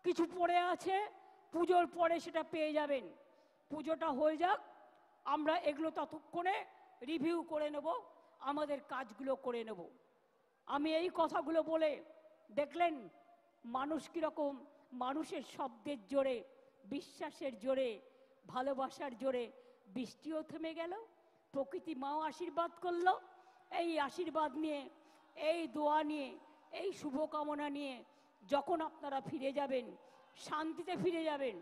কিছু পড়ে আছে, পুজোর পরে সেটা পেয়ে যাবেন। পুজোটা হয়ে যাক, আমরা এগুলো ততক্ষণে রিভিউ করে নেব, আমাদের কাজগুলো করে নেব। আমি এই কথাগুলো বলে দেখলেন মানুষ কীরকম মানুষের শব্দের জোরে, বিশ্বাসের জোরে, ভালোবাসার জোরে বৃষ্টিও থেমে গেল, প্রকৃতি মাও আশীর্বাদ করলো। এই আশীর্বাদ নিয়ে, এই দোয়া নিয়ে, এই শুভকামনা নিয়ে যখন আপনারা ফিরে যাবেন, শান্তিতে ফিরে যাবেন,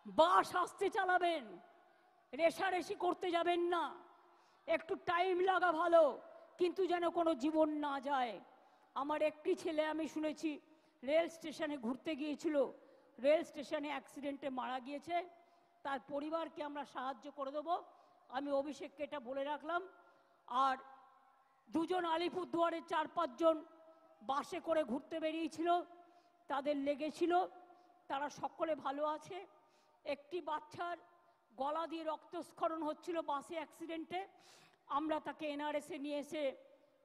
বাস আস্তে চালাবেন, রেশারেশি করতে যাবেন না। একটু টাইম লাগা ভালো, কিন্তু যেন কোনো জীবন না যায়। আমার একটি ছেলে আমি শুনেছি রেল স্টেশনে ঘুরতে গিয়েছিল, রেল স্টেশনে অ্যাক্সিডেন্টে মারা গিয়েছে, তার পরিবারকে আমরা সাহায্য করে দেবো। আমি অভিষেককে এটা বলে রাখলাম। আর দুজন আলিপুরদুয়ারের 4-5 জন বাসে করে ঘুরতে বেরিয়েছিল, তাদের লেগেছিল, তারা সকলে ভালো আছে। একটি বাচ্চার গলা দিয়ে রক্তস্খলন হচ্ছিল বাসে অ্যাক্সিডেন্টে, আমরা তাকে এনআরএসে নিয়ে এসে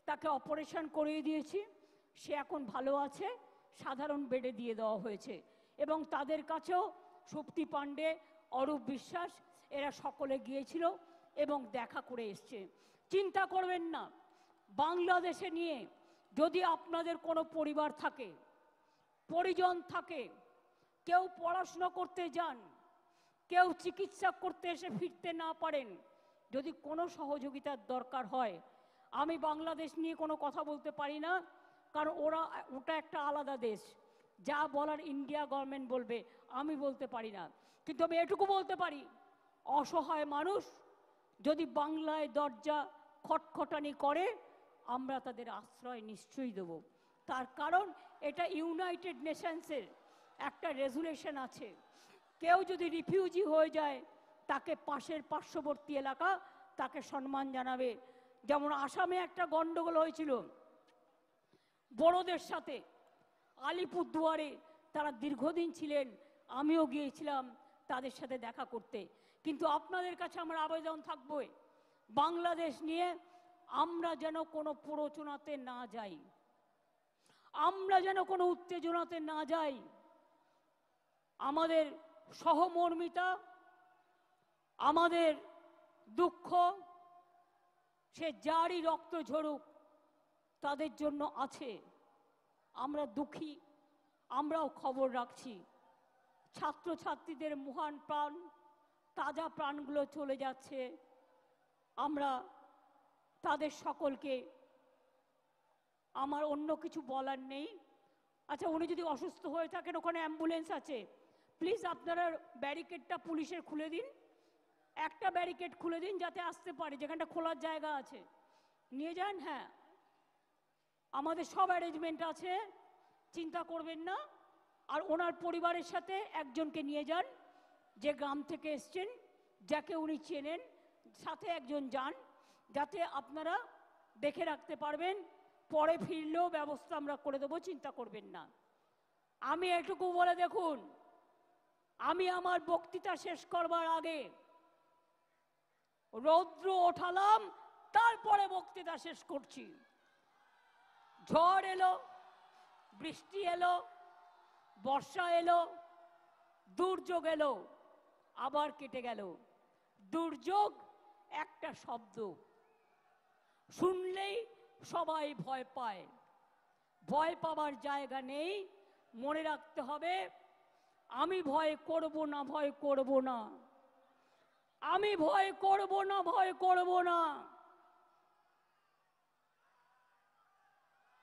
তাকে অপারেশন করিয়ে দিয়েছি, সে এখন ভালো আছে, সাধারণ বেডে দিয়ে দেওয়া হয়েছে। এবং তাদের কাছেও সুপ্তি পাণ্ডে, অরূপ বিশ্বাস এরা সকলে গিয়েছিল এবং দেখা করে এসছে। চিন্তা করবেন না, বাংলাদেশে নিয়ে যদি আপনাদের কোনো পরিবার থাকে, পরিজন থাকে, কেউ পড়াশোনা করতে যান, কেউ চিকিৎসা করতে এসে ফিরতে না পারেন, যদি কোনো সহযোগিতার দরকার হয়, আমি বাংলাদেশ নিয়ে কোনো কথা বলতে পারি না, কারণ ওটা একটা আলাদা দেশ, যা বলার ইন্ডিয়া গভর্নমেন্ট বলবে, আমি বলতে পারি না। কিন্তু আমি এটুকু বলতে পারি, অসহায় মানুষ যদি বাংলায় দরজা খটখটানি করে, আমরা তাদের আশ্রয় নিশ্চয়ই দেব। তার কারণ এটা ইউনাইটেড নেশনসের একটা রেজুলেশন আছে, কেউ যদি রিফিউজি হয়ে যায় তাকে পাশের পার্শ্ববর্তী এলাকা তাকে সম্মান জানাবে। যেমন আসামে একটা গন্ডগোল হয়েছিল বড়দের সাথে, আলিপুরদুয়ারে তারা দীর্ঘদিন ছিলেন, আমিও গিয়েছিলাম তাদের সাথে দেখা করতে। কিন্তু আপনাদের কাছে আমার আবেদন থাকবে, বাংলাদেশ নিয়ে আমরা যেন কোনো প্ররোচনাতে না যাই, আমরা যেন কোনো উত্তেজনাতে না যাই। আমাদের সহমর্মিতা, আমাদের দুঃখ, সে যারই রক্ত ঝরুক তাদের জন্য আছে। আমরা দুঃখী, আমরাও খবর রাখছি। ছাত্রছাত্রীদের মহান প্রাণ, তাজা প্রাণগুলো চলে যাচ্ছে, আমরা তাদের সকলকে, আমার অন্য কিছু বলার নেই। আচ্ছা, উনি যদি অসুস্থ হয়ে থাকেন, ওখানে অ্যাম্বুলেন্স আছে, প্লিজ আপনারা ব্যারিকেডটা পুলিশের খুলে দিন, একটা ব্যারিকেড খুলে দিন যাতে আসতে পারে, যেখানটা খোলার জায়গা আছে নিয়ে যান। হ্যাঁ, আমাদের সব অ্যারেঞ্জমেন্ট আছে, চিন্তা করবেন না। আর ওনার পরিবারের সাথে একজনকে নিয়ে যান, যে গ্রাম থেকে এসছেন, যাকে উনি চেনেন, সাথে একজন যান, যাতে আপনারা দেখে রাখতে পারবেন। পরে ফিরলেও ব্যবস্থা আমরা করে দেবো, চিন্তা করবেন না। আমি এটুকু বলে দেখুন, আমি আমার বক্তৃতা শেষ করবার আগে রৌদ্র ওঠালাম, তারপরে বক্তৃতা শেষ করছি। ঝড় এলো, বৃষ্টি এলো, বর্ষা এলো, দুর্যোগ এলো, আবার কেটে গেল। দুর্যোগ একটা শব্দ, শুনলেই সবাই ভয় পায়, ভয় পাবার জায়গা নেই। মনে রাখতে হবে, আমি ভয় করব না, ভয় করব না, আমি ভয় করব না, ভয় করব না।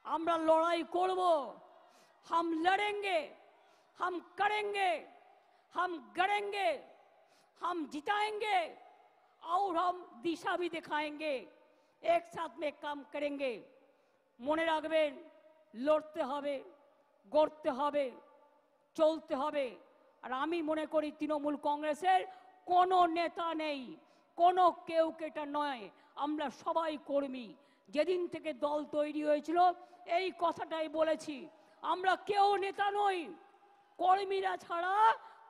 আমরা লড়াই করব, हम लड़ेंगे, हम करेंगे, हम गड़ेंगे, हम जिताएंगे और हम दिशा भी दिखाएंगे, एक साथ में काम करेंगे। মনে রাখবেন, লড়তে হবে, গড়তে হবে, চলতে হবে। আর আমি মনে করি তৃণমূল কংগ্রেসের কোনো নেতা নেই, কোনো কেউ কেটা নয়, আমরা সবাই কর্মী। যেদিন থেকে দল তৈরি হয়েছিল এই কথাটাই বলেছি, আমরা কেউ নেতা নই, কর্মীরা ছাড়া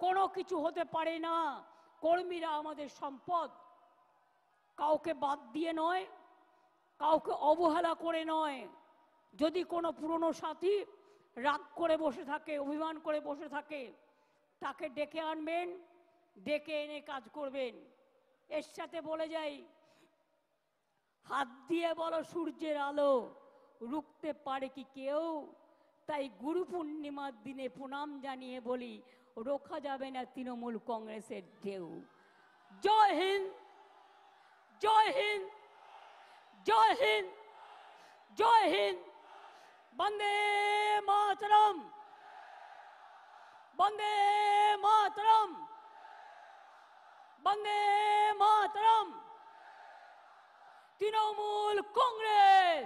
কোনো কিছু হতে পারে না। কর্মীরা আমাদের সম্পদ, কাউকে বাদ দিয়ে নয়, কাউকে অবহেলা করে নয়। যদি কোনো পুরনো সাথী রাগ করে বসে থাকে, অভিমান করে বসে থাকে, তাকে ডেকে আনবেন, ডেকে এনে কাজ করবেন। এর সাথে বলে যাই, হাত দিয়ে বলো সূর্যের আলো রুখতে পারে কি কেউ? তাই গুরু পূর্ণিমার দিনে প্রণাম জানিয়ে বলি, রোখা যাবে না তৃণমূল কংগ্রেসের ঢেউ। জয় হিন্দ, জয় হিন্দ, জয় হিন্দ, জয় হিন্দ। বন্দে মাতরম, বন্দে মাতরম, বন্দে মাতরম। তৃণমূল কংগ্রেস,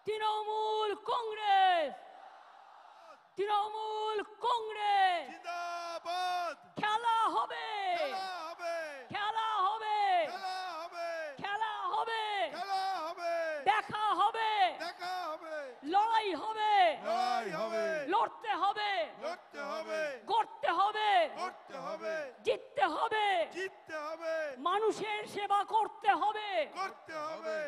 তৃণমূল কংগ্রেস, তৃণমূল কংগ্রেস। জিন্দাবাদ। খেলা হবে, খেলা হবে, খেলা হবে, খেলা হবে, খেলা হবে, খেলা হবে, দেখা হবে, দেখা হবে, লড়াই হবে, লড়াই হবে, লড়তে হবে, লড়তে হবে, গড়তে হবে, করতে হবে, জিততে হবে, জিততে হবে, মানুষের সেবা করতে হবে। করতে হবে।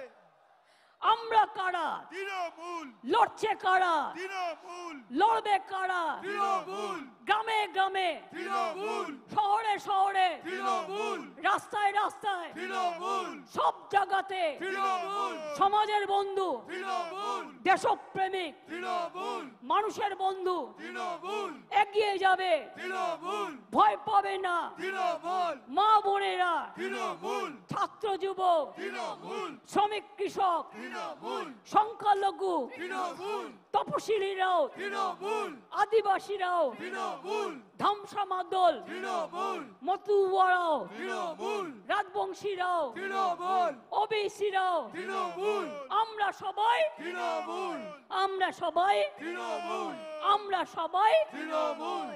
আমরা কারা, তৃণমূল, লড়ছে কারা, তৃণমূল, লড়বে কারা? তৃণমূল, গ্রামে গ্রামে, তৃণমূল, শহরে শহরে, তৃণমূল, রাস্তায় রাস্তায়, তৃণমূল, সব জায়গাতে তৃণমূল, সমাজের বন্ধু, তৃণমূল, দেশপ্রেমিক, তৃণমূল, মানুষের বন্ধু তৃণমূল, এগিয়ে যাবে, তৃণমূল, ভয় পাবে না। তৃণমূল, মা বোনেরা, তৃণমূল, ছাত্র যুবক, তৃণমূল, শ্রমিক কৃষক, তৃণমূল, সংখ্যালঘু, তৃণমূল, তপশিলীরাও, তৃণমূল, আদিবাসীরাও, তৃণমূল, ধামসা মাদল, তৃণমূল, মতুয়ারাও, তৃণমূল, রাজবংশীরাও, তৃণমূল, ওবিসিরাও, তৃণমূল, আমরা সবাই, তৃণমূল, আমরা সবাই, তৃণমূল, আমরা সবাই। তৃণমূল।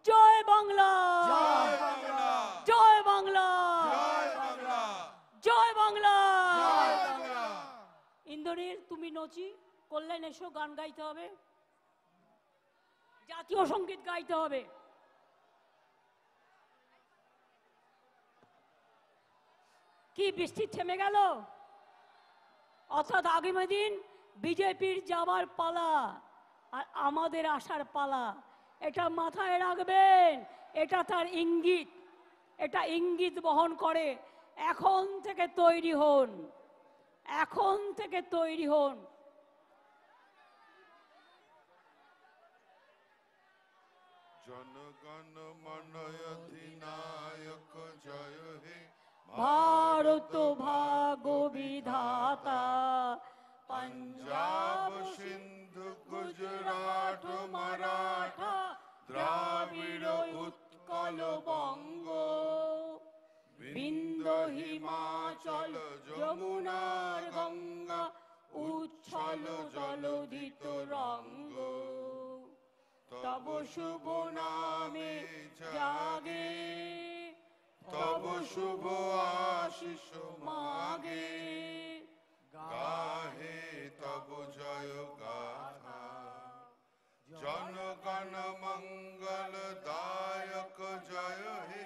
জয় বাংলা, জয় বাংলা, জয় বাংলা, জয় বাংলা, জয় বাংলা। জয় বাংলা। ইন্দ্রনীল, তুমি নচি কল্যাণ এসো, গান গাইতে হবে, জাতীয় সঙ্গীত গাইতে হবে। কি বৃষ্টি থেমে গেল? অর্থাৎ আগামী দিন বিজেপির যাবার পালা আর আমাদের আসার পালা, এটা মাথায় রাখবেন। এটা তার ইঙ্গিত, এটা ইঙ্গিত বহন করে। এখন থেকে তৈরি হন, এখন থেকে তৈরি হন। জনগণ মন অধিনায়ক জয় হে, ভারত ভাগ্য বিধাতা, পঞ্জাব সিন্ধু গুজরাট মারাঠা, দ্রাবিড় উৎকল বঙ্গ, বিন্দ হিমাচল যমুনার গঙ্গা, উচ্ছল জলধিত রঙ্গ। তব শুভ নামে জাগে, তব শুভ আশিস মাগে, গাহে তব জয় গাথা। জনগণ মঙ্গল দায়ক জয় হে,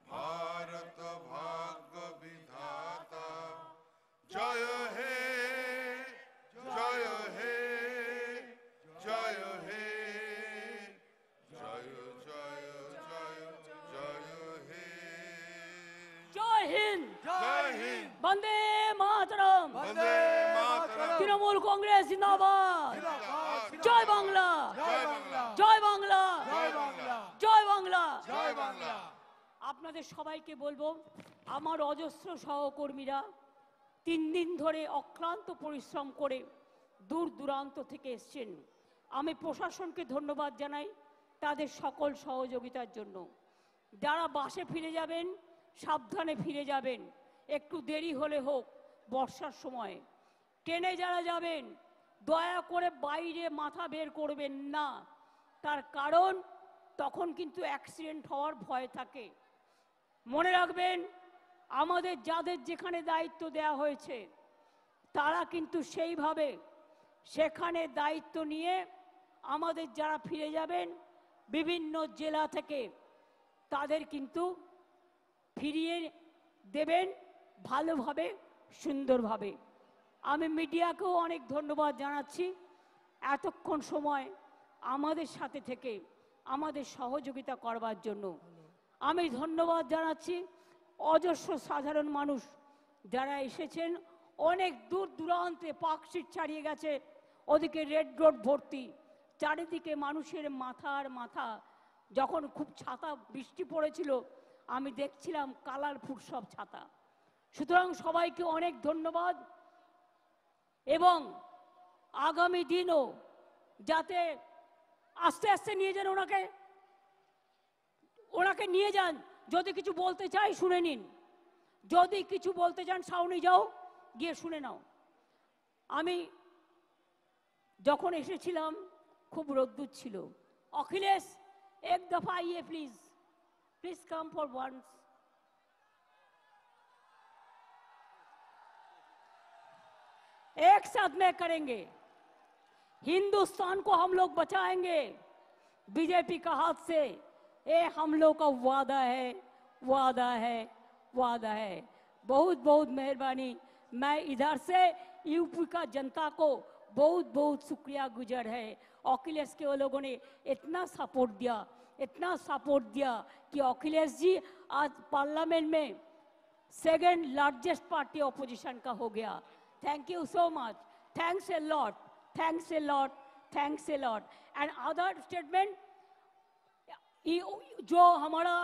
ভারত ভাগ্য বিধাতা। জয় হে, জয় হে, জয় হে, জয় জয় জয় জয় হে। জয় হিন্দ, জয় হিন্দ, বন্দে মাতরম, বন্দে মাতরম। তৃণমূল কংগ্রেস জিন্দাবাদ। জয় বাংলা, জয় বাংলা, জয় বাংলা, জয় বাংলা, জয় বাংলা। জয় বাংলা। আপনাদের সবাইকে বলবো, আমার অজস্র সহকর্মীরা 3 দিন ধরে অক্লান্ত পরিশ্রম করে দূর দূরান্ত থেকে এসছেন। আমি প্রশাসনকে ধন্যবাদ জানাই তাদের সকল সহযোগিতার জন্য। যারা বাসে ফিরে যাবেন সাবধানে ফিরে যাবেন, একটু দেরি হলে হোক বর্ষার সময়। ট্রেনে যারা যাবেন দয়া করে বাইরে মাথা বের করবেন না, তার কারণ তখন কিন্তু অ্যাক্সিডেন্ট হওয়ার ভয় থাকে। মনে রাখবেন, আমাদের যাদের যেখানে দায়িত্ব দেওয়া হয়েছে তারা কিন্তু সেইভাবে সেখানে দায়িত্ব নিয়ে আমাদের যারা ফিরে যাবেন বিভিন্ন জেলা থেকে তাদের কিন্তু ফিরিয়ে দেবেন ভালোভাবে, সুন্দরভাবে। আমি মিডিয়াকেও অনেক ধন্যবাদ জানাচ্ছি এতক্ষণ সময় আমাদের সাথে থেকে আমাদের সহযোগিতা করবার জন্য। আমি ধন্যবাদ জানাচ্ছি অজস্র সাধারণ মানুষ যারা এসেছেন, অনেক দূর দূরান্তে পার্কস্ট্রিট ছাড়িয়ে গেছে, ওদিকে রেড রোড ভর্তি, চারিদিকে মানুষের মাথার মাথা। যখন খুব ছাতা বৃষ্টি পড়েছিল আমি দেখছিলাম কালারফুল সব ছাতা। সুতরাং সবাইকে অনেক ধন্যবাদ, এবং আগামী দিনও যাতে আস্তে আস্তে নিয়ে যান ওনাকে নিয়ে যান। যদি কিছু বলতে চাই শুনে নিন, যদি কিছু বলতে চান সাউনি যাও গিয়ে শুনে নাও। আমি যখন এসেছিলাম খুব রোদ্দুর ছিল। অখিলেশ এক দফা আইয়ে please, please come for once. एक साथ में करेंगे, हिंदुस्तान को हम लोग बचाएंगे बीजेपी का हाथ से। ये हम लोग का वादा है, वादा है, वादा है। बहुत बहुत मेहरबानी। मैं इधर से यूपी का जनता को बहुत बहुत शुक्रिया गुजार है। अखिलेश के वो लोगों ने इतना सपोर्ट दिया, इतना सपोर्ट दिया कि अखिलेश जी आज पार्लियामेंट में सेकंड लार्जेस्ट पार्टी ऑपोजिशन का हो गया। Thank you so much. Thanks a lot. Thanks a lot. Thanks a lot. And other statement, जो हमारा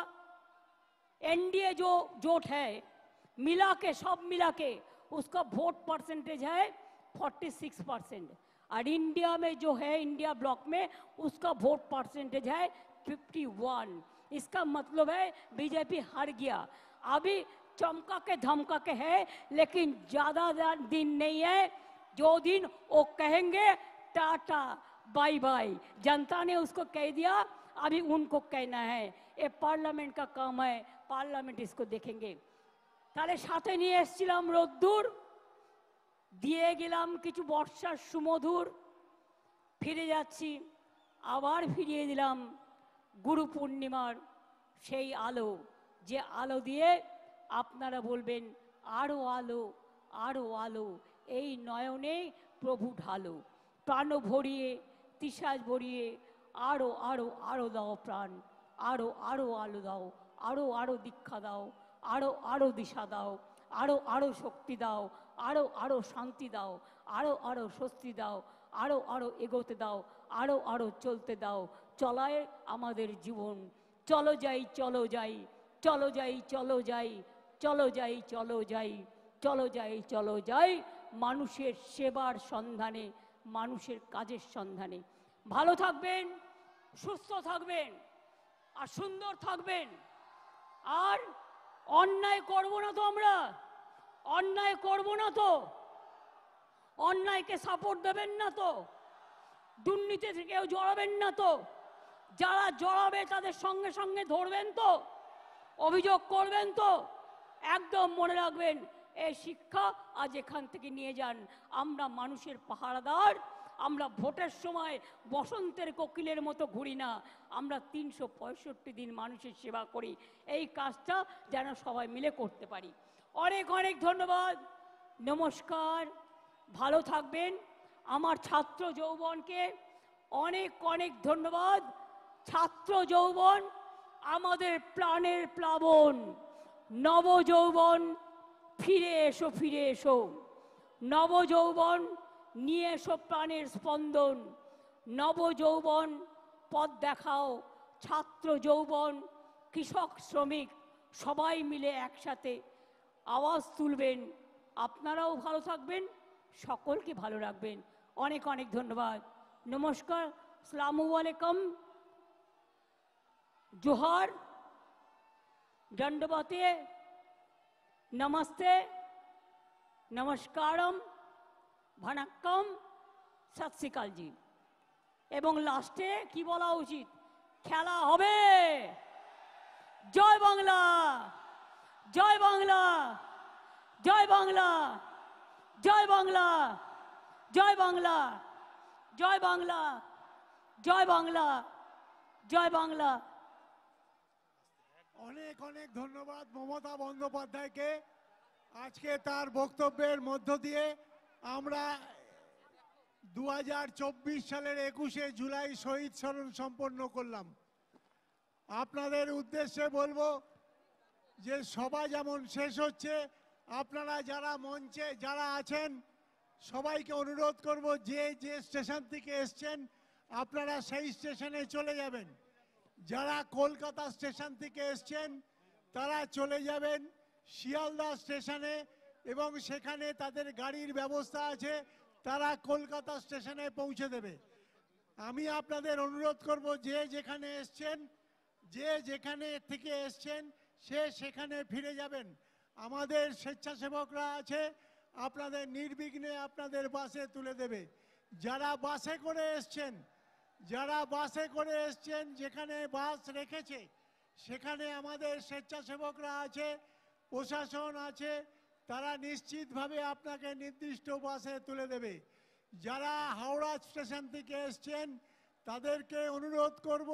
एनडीए जो जोट है मिला के, सब मिला के उसका वोट परसेंटेज है 46%, और इंडिया में जो है इंडिया ब्लॉक में उसका वोट परसेंटेज है 51। इसका मतलब है बीजेपी हार गया। अभी चमका के धमका के है, लेकिन ज्यादा दिन नहीं है जो दिन वो कहेंगे टाटा बाय बाय। जनता ने उसको कह दिया, अभी उनको कहना है। ये पार्लियामेंट का काम है, पार्लियामेंट इसको देखेंगे। তাহলে সাথে নিয়ে এসেছিলাম রোদ্দুর, দিয়ে গেলাম কিছু বর্ষার সুমধুর, ফিরে যাচ্ছি আবার ফিরিয়ে দিলাম গুরু পূর্ণিমার সেই আলো, যে আলো দিয়ে আপনারা বলবেন আরো আলো, আরো আলো, এই নয়নে প্রভু ঢালো। প্রাণ ভরিয়ে তিসাজ ভরিয়ে আরো আরো আরো দাও প্রাণ, আরো আরো আলো দাও, আরো আরো দীক্ষা দাও, আরো আরো দিশা দাও, আরো আরো শক্তি দাও, আরো আরো শান্তি দাও, আরো আরো স্বস্তি দাও, আরো আরো এগোতে দাও, আরো আরো চলতে দাও। চলায় আমাদের জীবন। চলো যাই, চলো যাই, চলো যাই, চলো যাই, চলো যাই, চলো যাই, চলো যাই, চলো যাই, মানুষের সেবার সন্ধানে, মানুষের কাজের সন্ধানে। ভালো থাকবেন, সুস্থ থাকবেন, আর সুন্দর থাকবেন। আর অন্যায় করব না তো, আমরা অন্যায় করব না তো, অন্যায়কে সাপোর্ট দেবেন না তো, দুর্নীতি থেকেও জড়াবেন না তো, যারা জড়াবে তাদের সঙ্গে সঙ্গে ধরবেন তো, অভিযোগ করবেন তো। একদম মনে রাখবেন, এই শিক্ষা আজ এখান থেকে নিয়ে যান। আমরা মানুষের পাহারাদার। আমরা ভোটের সময় বসন্তের কোকিলের মতো ঘুরি না, আমরা 365 দিন মানুষের সেবা করি। এই কাজটা যেন সবাই মিলে করতে পারি। অনেক অনেক ধন্যবাদ, নমস্কার, ভালো থাকবেন। আমার ছাত্র যৌবনকে অনেক অনেক ধন্যবাদ। ছাত্র যৌবন আমাদের প্রাণের প্লাবন। নব যৌবন ফিরে এসো, ফিরে এসো। নব যৌবন নিয়ে এসো প্রাণের স্পন্দন। নব যৌবন পথ দেখাও। ছাত্র যৌবন, কৃষক, শ্রমিক সবাই মিলে একসাথে আওয়াজ তুলবেন। আপনারাও ভালো থাকবেন, সকলকে ভালো রাখবেন। অনেক অনেক ধন্যবাদ, নমস্কার, আসসালামু আলাইকুম, जोहार, दंडवते, नमस्ते, नमस्कारम, भनक्कम, सत श्री अकाल जी। एवं लास्टे की बोला उचित, खेला होबे। जय बांगला, जय बांगला, जय बांगला, जय बांगला, जय बांगला, जय बांगला, जय बांगला, जय बांगला। অনেক অনেক ধন্যবাদ মমতা বন্দ্যোপাধ্যায়কে। আজকে তার বক্তব্যের মধ্য দিয়ে আমরা 2024 সালের 21শে জুলাই শহীদ স্মরণ সম্পন্ন করলাম। আপনাদের উদ্দেশ্যে বলবো যে সভা যেমন শেষ হচ্ছে, আপনারা যারা মঞ্চে যারা আছেন সবাইকে অনুরোধ করব যে যে স্টেশন থেকে এসছেন আপনারা সেই স্টেশনে চলে যাবেন। যারা কলকাতা স্টেশন থেকে এসছেন তারা চলে যাবেন শিয়ালদা স্টেশনে এবং সেখানে তাদের গাড়ির ব্যবস্থা আছে, তারা কলকাতা স্টেশনে পৌঁছে দেবে। আমি আপনাদের অনুরোধ করব যে যেখানে এসছেন, যে যেখানে থেকে এসছেন সে সেখানে ফিরে যাবেন। আমাদের স্বেচ্ছাসেবকরা আছে, আপনাদের নির্বিঘ্নে আপনাদের বাসে তুলে দেবে। যারা বাসে করে এসছেন, যারা বাসে করে এসছেন যেখানে বাস রেখেছে সেখানে আমাদের স্বেচ্ছাসেবকরা আছে, প্রশাসন আছে, তারা নিশ্চিতভাবে আপনাকে নির্দিষ্ট বাসে তুলে দেবে। যারা হাওড়া স্টেশন থেকে এসছেন তাদেরকে অনুরোধ করব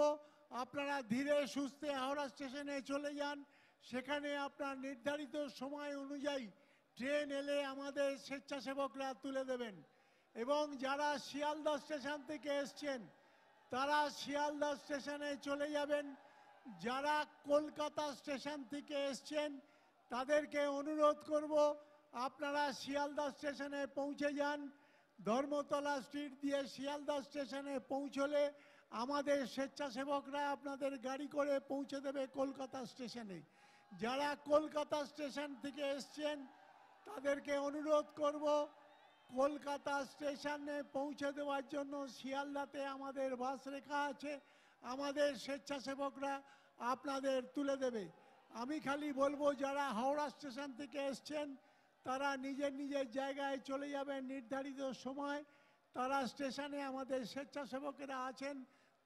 আপনারা ধীরে সুস্থে হাওড়া স্টেশনে চলে যান, সেখানে আপনার নির্ধারিত সময় অনুযায়ী ট্রেন এলে আমাদের স্বেচ্ছাসেবকরা তুলে দেবেন। এবং যারা শিয়ালদা স্টেশন থেকে এসছেন তারা শিয়ালদা স্টেশনে চলে যাবেন। যারা কলকাতা স্টেশন থেকে এসছেন তাদেরকে অনুরোধ করব আপনারা শিয়ালদা স্টেশনে পৌঁছে যান। ধর্মতলা স্ট্রিট দিয়ে শিয়ালদা স্টেশনে পৌঁছলে আমাদের স্বেচ্ছাসেবকরা আপনাদের গাড়ি করে পৌঁছে দেবে কলকাতা স্টেশনে। যারা কলকাতা স্টেশন থেকে এসছেন তাদেরকে অনুরোধ করব কলকাতা স্টেশনে পৌঁছে দেওয়ার জন্য শিয়ালদাতে আমাদের বাস রেখা আছে, আমাদের স্বেচ্ছাসেবকরা আপনাদের তুলে দেবে। আমি খালি বলবো যারা হাওড়া স্টেশন থেকে এসছেন তারা নিজের নিজের জায়গায় চলে যাবেন নির্ধারিত সময়, তারা স্টেশনে আমাদের স্বেচ্ছাসেবকেরা আছেন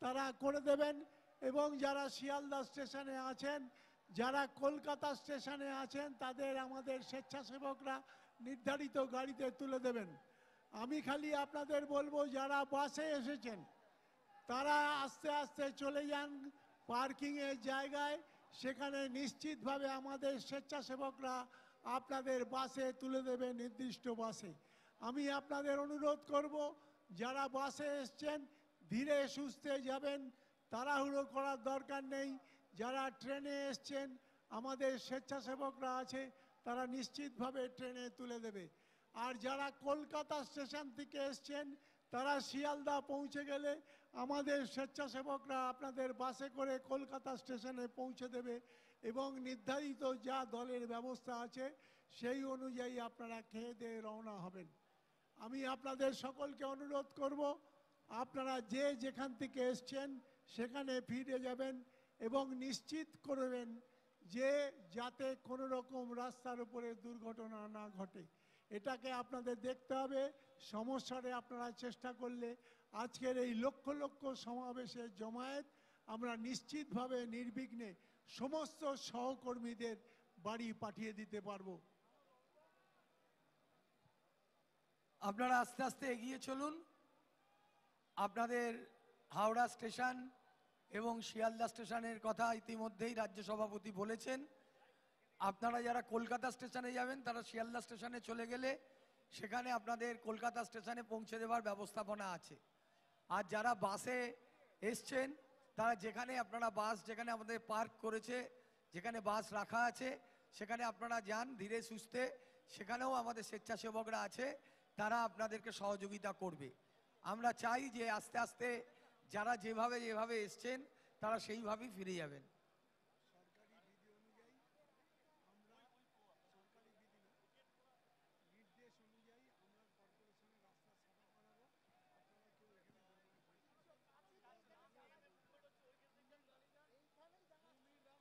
তারা করে দেবেন। এবং যারা শিয়ালদা স্টেশনে আছেন, যারা কলকাতা স্টেশনে আছেন তাদের আমাদের স্বেচ্ছাসেবকরা নির্ধারিত গাড়িতে তুলে দেবেন। আমি খালি আপনাদের বলবো যারা বাসে এসেছেন তারা আস্তে আস্তে চলে যান পার্কিংয়ের জায়গায়, সেখানে নিশ্চিতভাবে আমাদের স্বেচ্ছাসেবকরা আপনাদের বাসে তুলে দেবে নির্দিষ্ট বাসে। আমি আপনাদের অনুরোধ করব যারা বাসে এসছেন ধীরে সুস্থে যাবেন, তাড়াহুড়ো করার দরকার নেই। যারা ট্রেনে এসছেন আমাদের স্বেচ্ছাসেবকরা আছে, তারা নিশ্চিতভাবে ট্রেনে তুলে দেবে। আর যারা কলকাতা স্টেশন থেকে এসছেন তারা শিয়ালদা পৌঁছে গেলে আমাদের স্বেচ্ছাসেবকরা আপনাদের বাসে করে কলকাতা স্টেশনে পৌঁছে দেবে এবং নির্ধারিত যা দলের ব্যবস্থা আছে সেই অনুযায়ী আপনারা খেয়ে দিয়ে রওনা হবেন। আমি আপনাদের সকলকে অনুরোধ করব আপনারা যে যেখান থেকে এসছেন সেখানে ফিরে যাবেন এবং নিশ্চিত করবেন যে যাতে কোনো রকম রাস্তার উপরে দুর্ঘটনা না ঘটে। এটাকে আপনাদের দেখতে হবে। সমস্যারে আপনারা চেষ্টা করলে আজকের এই লক্ষ লক্ষ সমাবেশের জমায়েত আমরা নিশ্চিতভাবে নির্বিঘ্নে সমস্ত সহকর্মীদের বাড়ি পাঠিয়ে দিতে পারবো। আপনারা আস্তে আস্তে এগিয়ে চলুন। আপনাদের হাওড়া স্টেশন এবং শিয়ালদা স্টেশনের কথা ইতিমধ্যেই রাজ্য সভাপতি বলেছেন। আপনারা যারা কলকাতা স্টেশনে যাবেন তারা শিয়ালদা স্টেশনে চলে গেলে সেখানে আপনাদের কলকাতা স্টেশনে পৌঁছে দেওয়ার ব্যবস্থাপনা আছে। আর যারা বাসে এসছেন তারা যেখানে আপনারা বাস যেখানে আমাদের পার্ক করেছে, যেখানে বাস রাখা আছে সেখানে আপনারা যান ধীরে সুস্থে। সেখানেও আমাদের স্বেচ্ছাসেবকরা আছে, তারা আপনাদেরকে সহযোগিতা করবে। আমরা চাই যে আস্তে আস্তে যারা যেভাবে এসছেন তারা সেইভাবেই ফিরে যাবেন।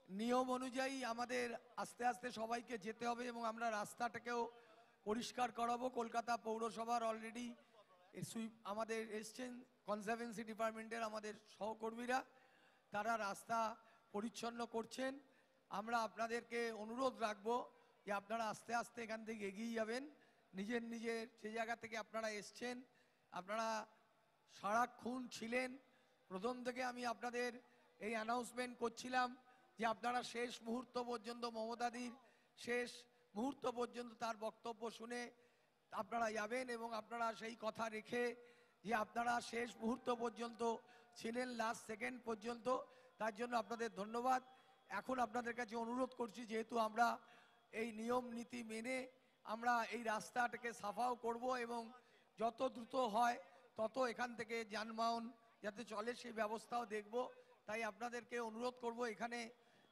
নিয়ম অনুযায়ী আমাদের আস্তে আস্তে সবাইকে যেতে হবে এবং আমরা রাস্তাটাকেও পরিষ্কার করাবো। কলকাতা পৌরসভার অলরেডি আমাদের এসছেন কনজারভেন্সি ডিপার্টমেন্টের আমাদের সহকর্মীরা, তারা রাস্তা পরিচ্ছন্ন করছেন। আমরা আপনাদেরকে অনুরোধ রাখবো যে আপনারা আস্তে আস্তে এখান থেকে এগিয়ে যাবেন। নিজের নিজের যে জায়গা থেকে আপনারা এসছেন আপনারা সারাক্ষণ ছিলেন। প্রথম থেকে আমি আপনাদের এই অ্যানাউন্সমেন্ট করছিলাম যে আপনারা শেষ মুহূর্ত পর্যন্ত মমতাদির শেষ মুহূর্ত পর্যন্ত তার বক্তব্য শুনে আপনারা যাবেন এবং আপনারা সেই কথা রেখে যে আপনারা শেষ মুহূর্ত পর্যন্ত ছিলেন, লাস্ট সেকেন্ড পর্যন্ত, তার জন্য আপনাদের ধন্যবাদ। এখন আপনাদের কাছে অনুরোধ করছি, যেহেতু আমরা এই নিয়ম নীতি মেনে আমরা এই রাস্তাটাকে সাফাও করব এবং যত দ্রুত হয় তত এখান থেকে যানবাহন যাতে চলে সেই ব্যবস্থাও দেখব। তাই আপনাদেরকে অনুরোধ করব, এখানে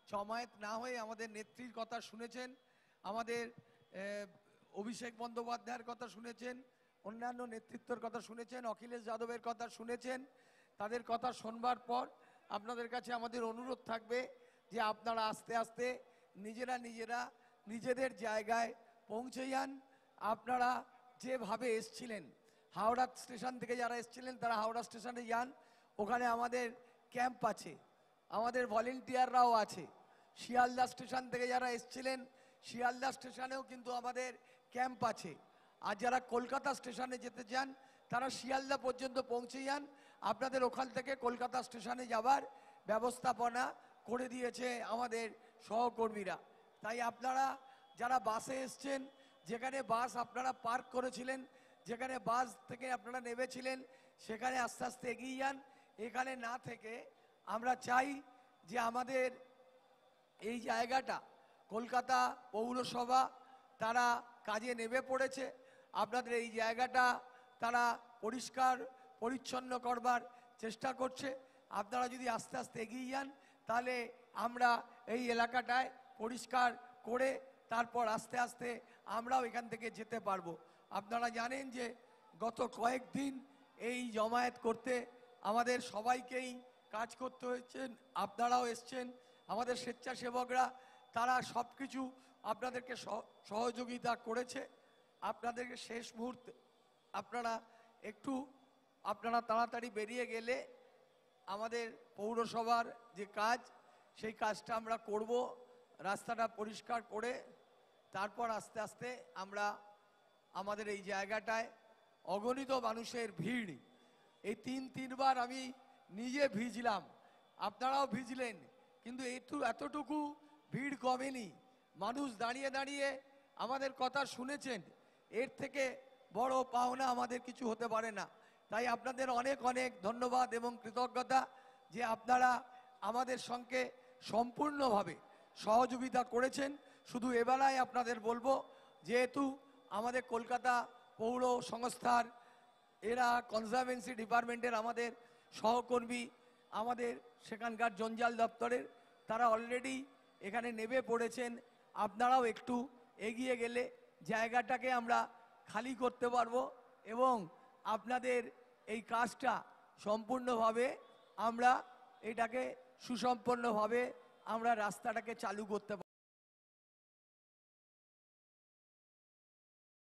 জমায়েত না হয়ে আমাদের নেত্রীর কথা শুনেছেন, আমাদের অভিষেক বন্দ্যোপাধ্যায়ের কথা শুনেছেন, অন্যান্য নেতৃত্বের কথা শুনেছেন, অখিলেশ যাদবের কথা শুনেছেন। তাদের কথা শোনবার পর আপনাদের কাছে আমাদের অনুরোধ থাকবে যে আপনারা আস্তে আস্তে নিজেরা নিজেদের জায়গায় পৌঁছে যান। আপনারা যেভাবে এসছিলেন, হাওড়া স্টেশন থেকে যারা এসছিলেন তারা হাওড়া স্টেশনে যান, ওখানে আমাদের ক্যাম্প আছে, আমাদের ভলেন্টিয়াররাও আছে। শিয়ালদা স্টেশন থেকে যারা এসছিলেন শিয়ালদা স্টেশনেও কিন্তু আমাদের ক্যাম্প আছে। আর যারা কলকাতা স্টেশনে যেতে চান তারা শিয়ালদা পর্যন্ত পৌঁছে যান, আপনাদের ওখান থেকে কলকাতা স্টেশনে যাবার ব্যবস্থাপনা করে দিয়েছে আমাদের সহকর্মীরা। তাই আপনারা যারা বাসে এসছেন, যেখানে বাস আপনারা পার্ক করেছিলেন, যেখানে বাস থেকে আপনারা নেমেছিলেন, সেখানে আস্তে আস্তে এগিয়ে যান। এখানে না থেকে আমরা চাই যে আমাদের এই জায়গাটা কলকাতা পৌরসভা তারা কাজে নেমে পড়েছে। আপনাদের এই জায়গাটা তারা পরিষ্কার পরিচ্ছন্ন করবার চেষ্টা করছে। আপনারা যদি আস্তে আস্তে এগিয়ে যান তাহলে আমরা এই এলাকাটায় পরিষ্কার করে তারপর আস্তে আস্তে আমরাও এখান থেকে যেতে পারবো। আপনারা জানেন যে গত কয়েকদিন এই জমায়েত করতে আমাদের সবাইকেই কাজ করতে হয়েছে। আপনারাও এসছেন, আমাদের স্বেচ্ছাসেবকরা, তারা সব কিছু আপনাদেরকে সহযোগিতা করেছে। আপনাদেরকে শেষ মুহূর্তে আপনারা তাড়াতাড়ি বেরিয়ে গেলে আমাদের পৌরসভার যে কাজ সেই কাজটা আমরা করব, রাস্তাটা পরিষ্কার করে তারপর আস্তে আস্তে আমরা আমাদের এই জায়গাটায় অগণিত মানুষের ভিড়, এই তিনবার আমি নিজে ভিজলাম, আপনারাও ভিজলেন, কিন্তু এতটুকু ভিড় কমেনি। মানুষ দাঁড়িয়ে দাঁড়িয়ে আমাদের কথা শুনেছেন, এর থেকে বড় পাওনা আমাদের কিছু হতে পারে না। তাই আপনাদের অনেক অনেক ধন্যবাদ এবং কৃতজ্ঞতা যে আপনারা আমাদের সঙ্গে সম্পূর্ণভাবে সহযোগিতা করেছেন। শুধু এবেলায় আপনাদের বলবো, যেহেতু আমাদের কলকাতা পৌর সংস্থার এরা কনজারভেন্সি ডিপার্টমেন্টের আমাদের সহকর্মী, আমাদের সেখানকার জঞ্জাল দপ্তরের, তারা অলরেডি এখানে নেমে পড়েছেন। আপনারাও একটু এগিয়ে গেলে জায়গাটাকে আমরা খালি করতে পারবো এবং আপনাদের এই কাজটা সম্পূর্ণভাবে আমরা এটাকে সুসম্পন্নভাবে আমরা রাস্তাটাকে চালু করতে পারবো।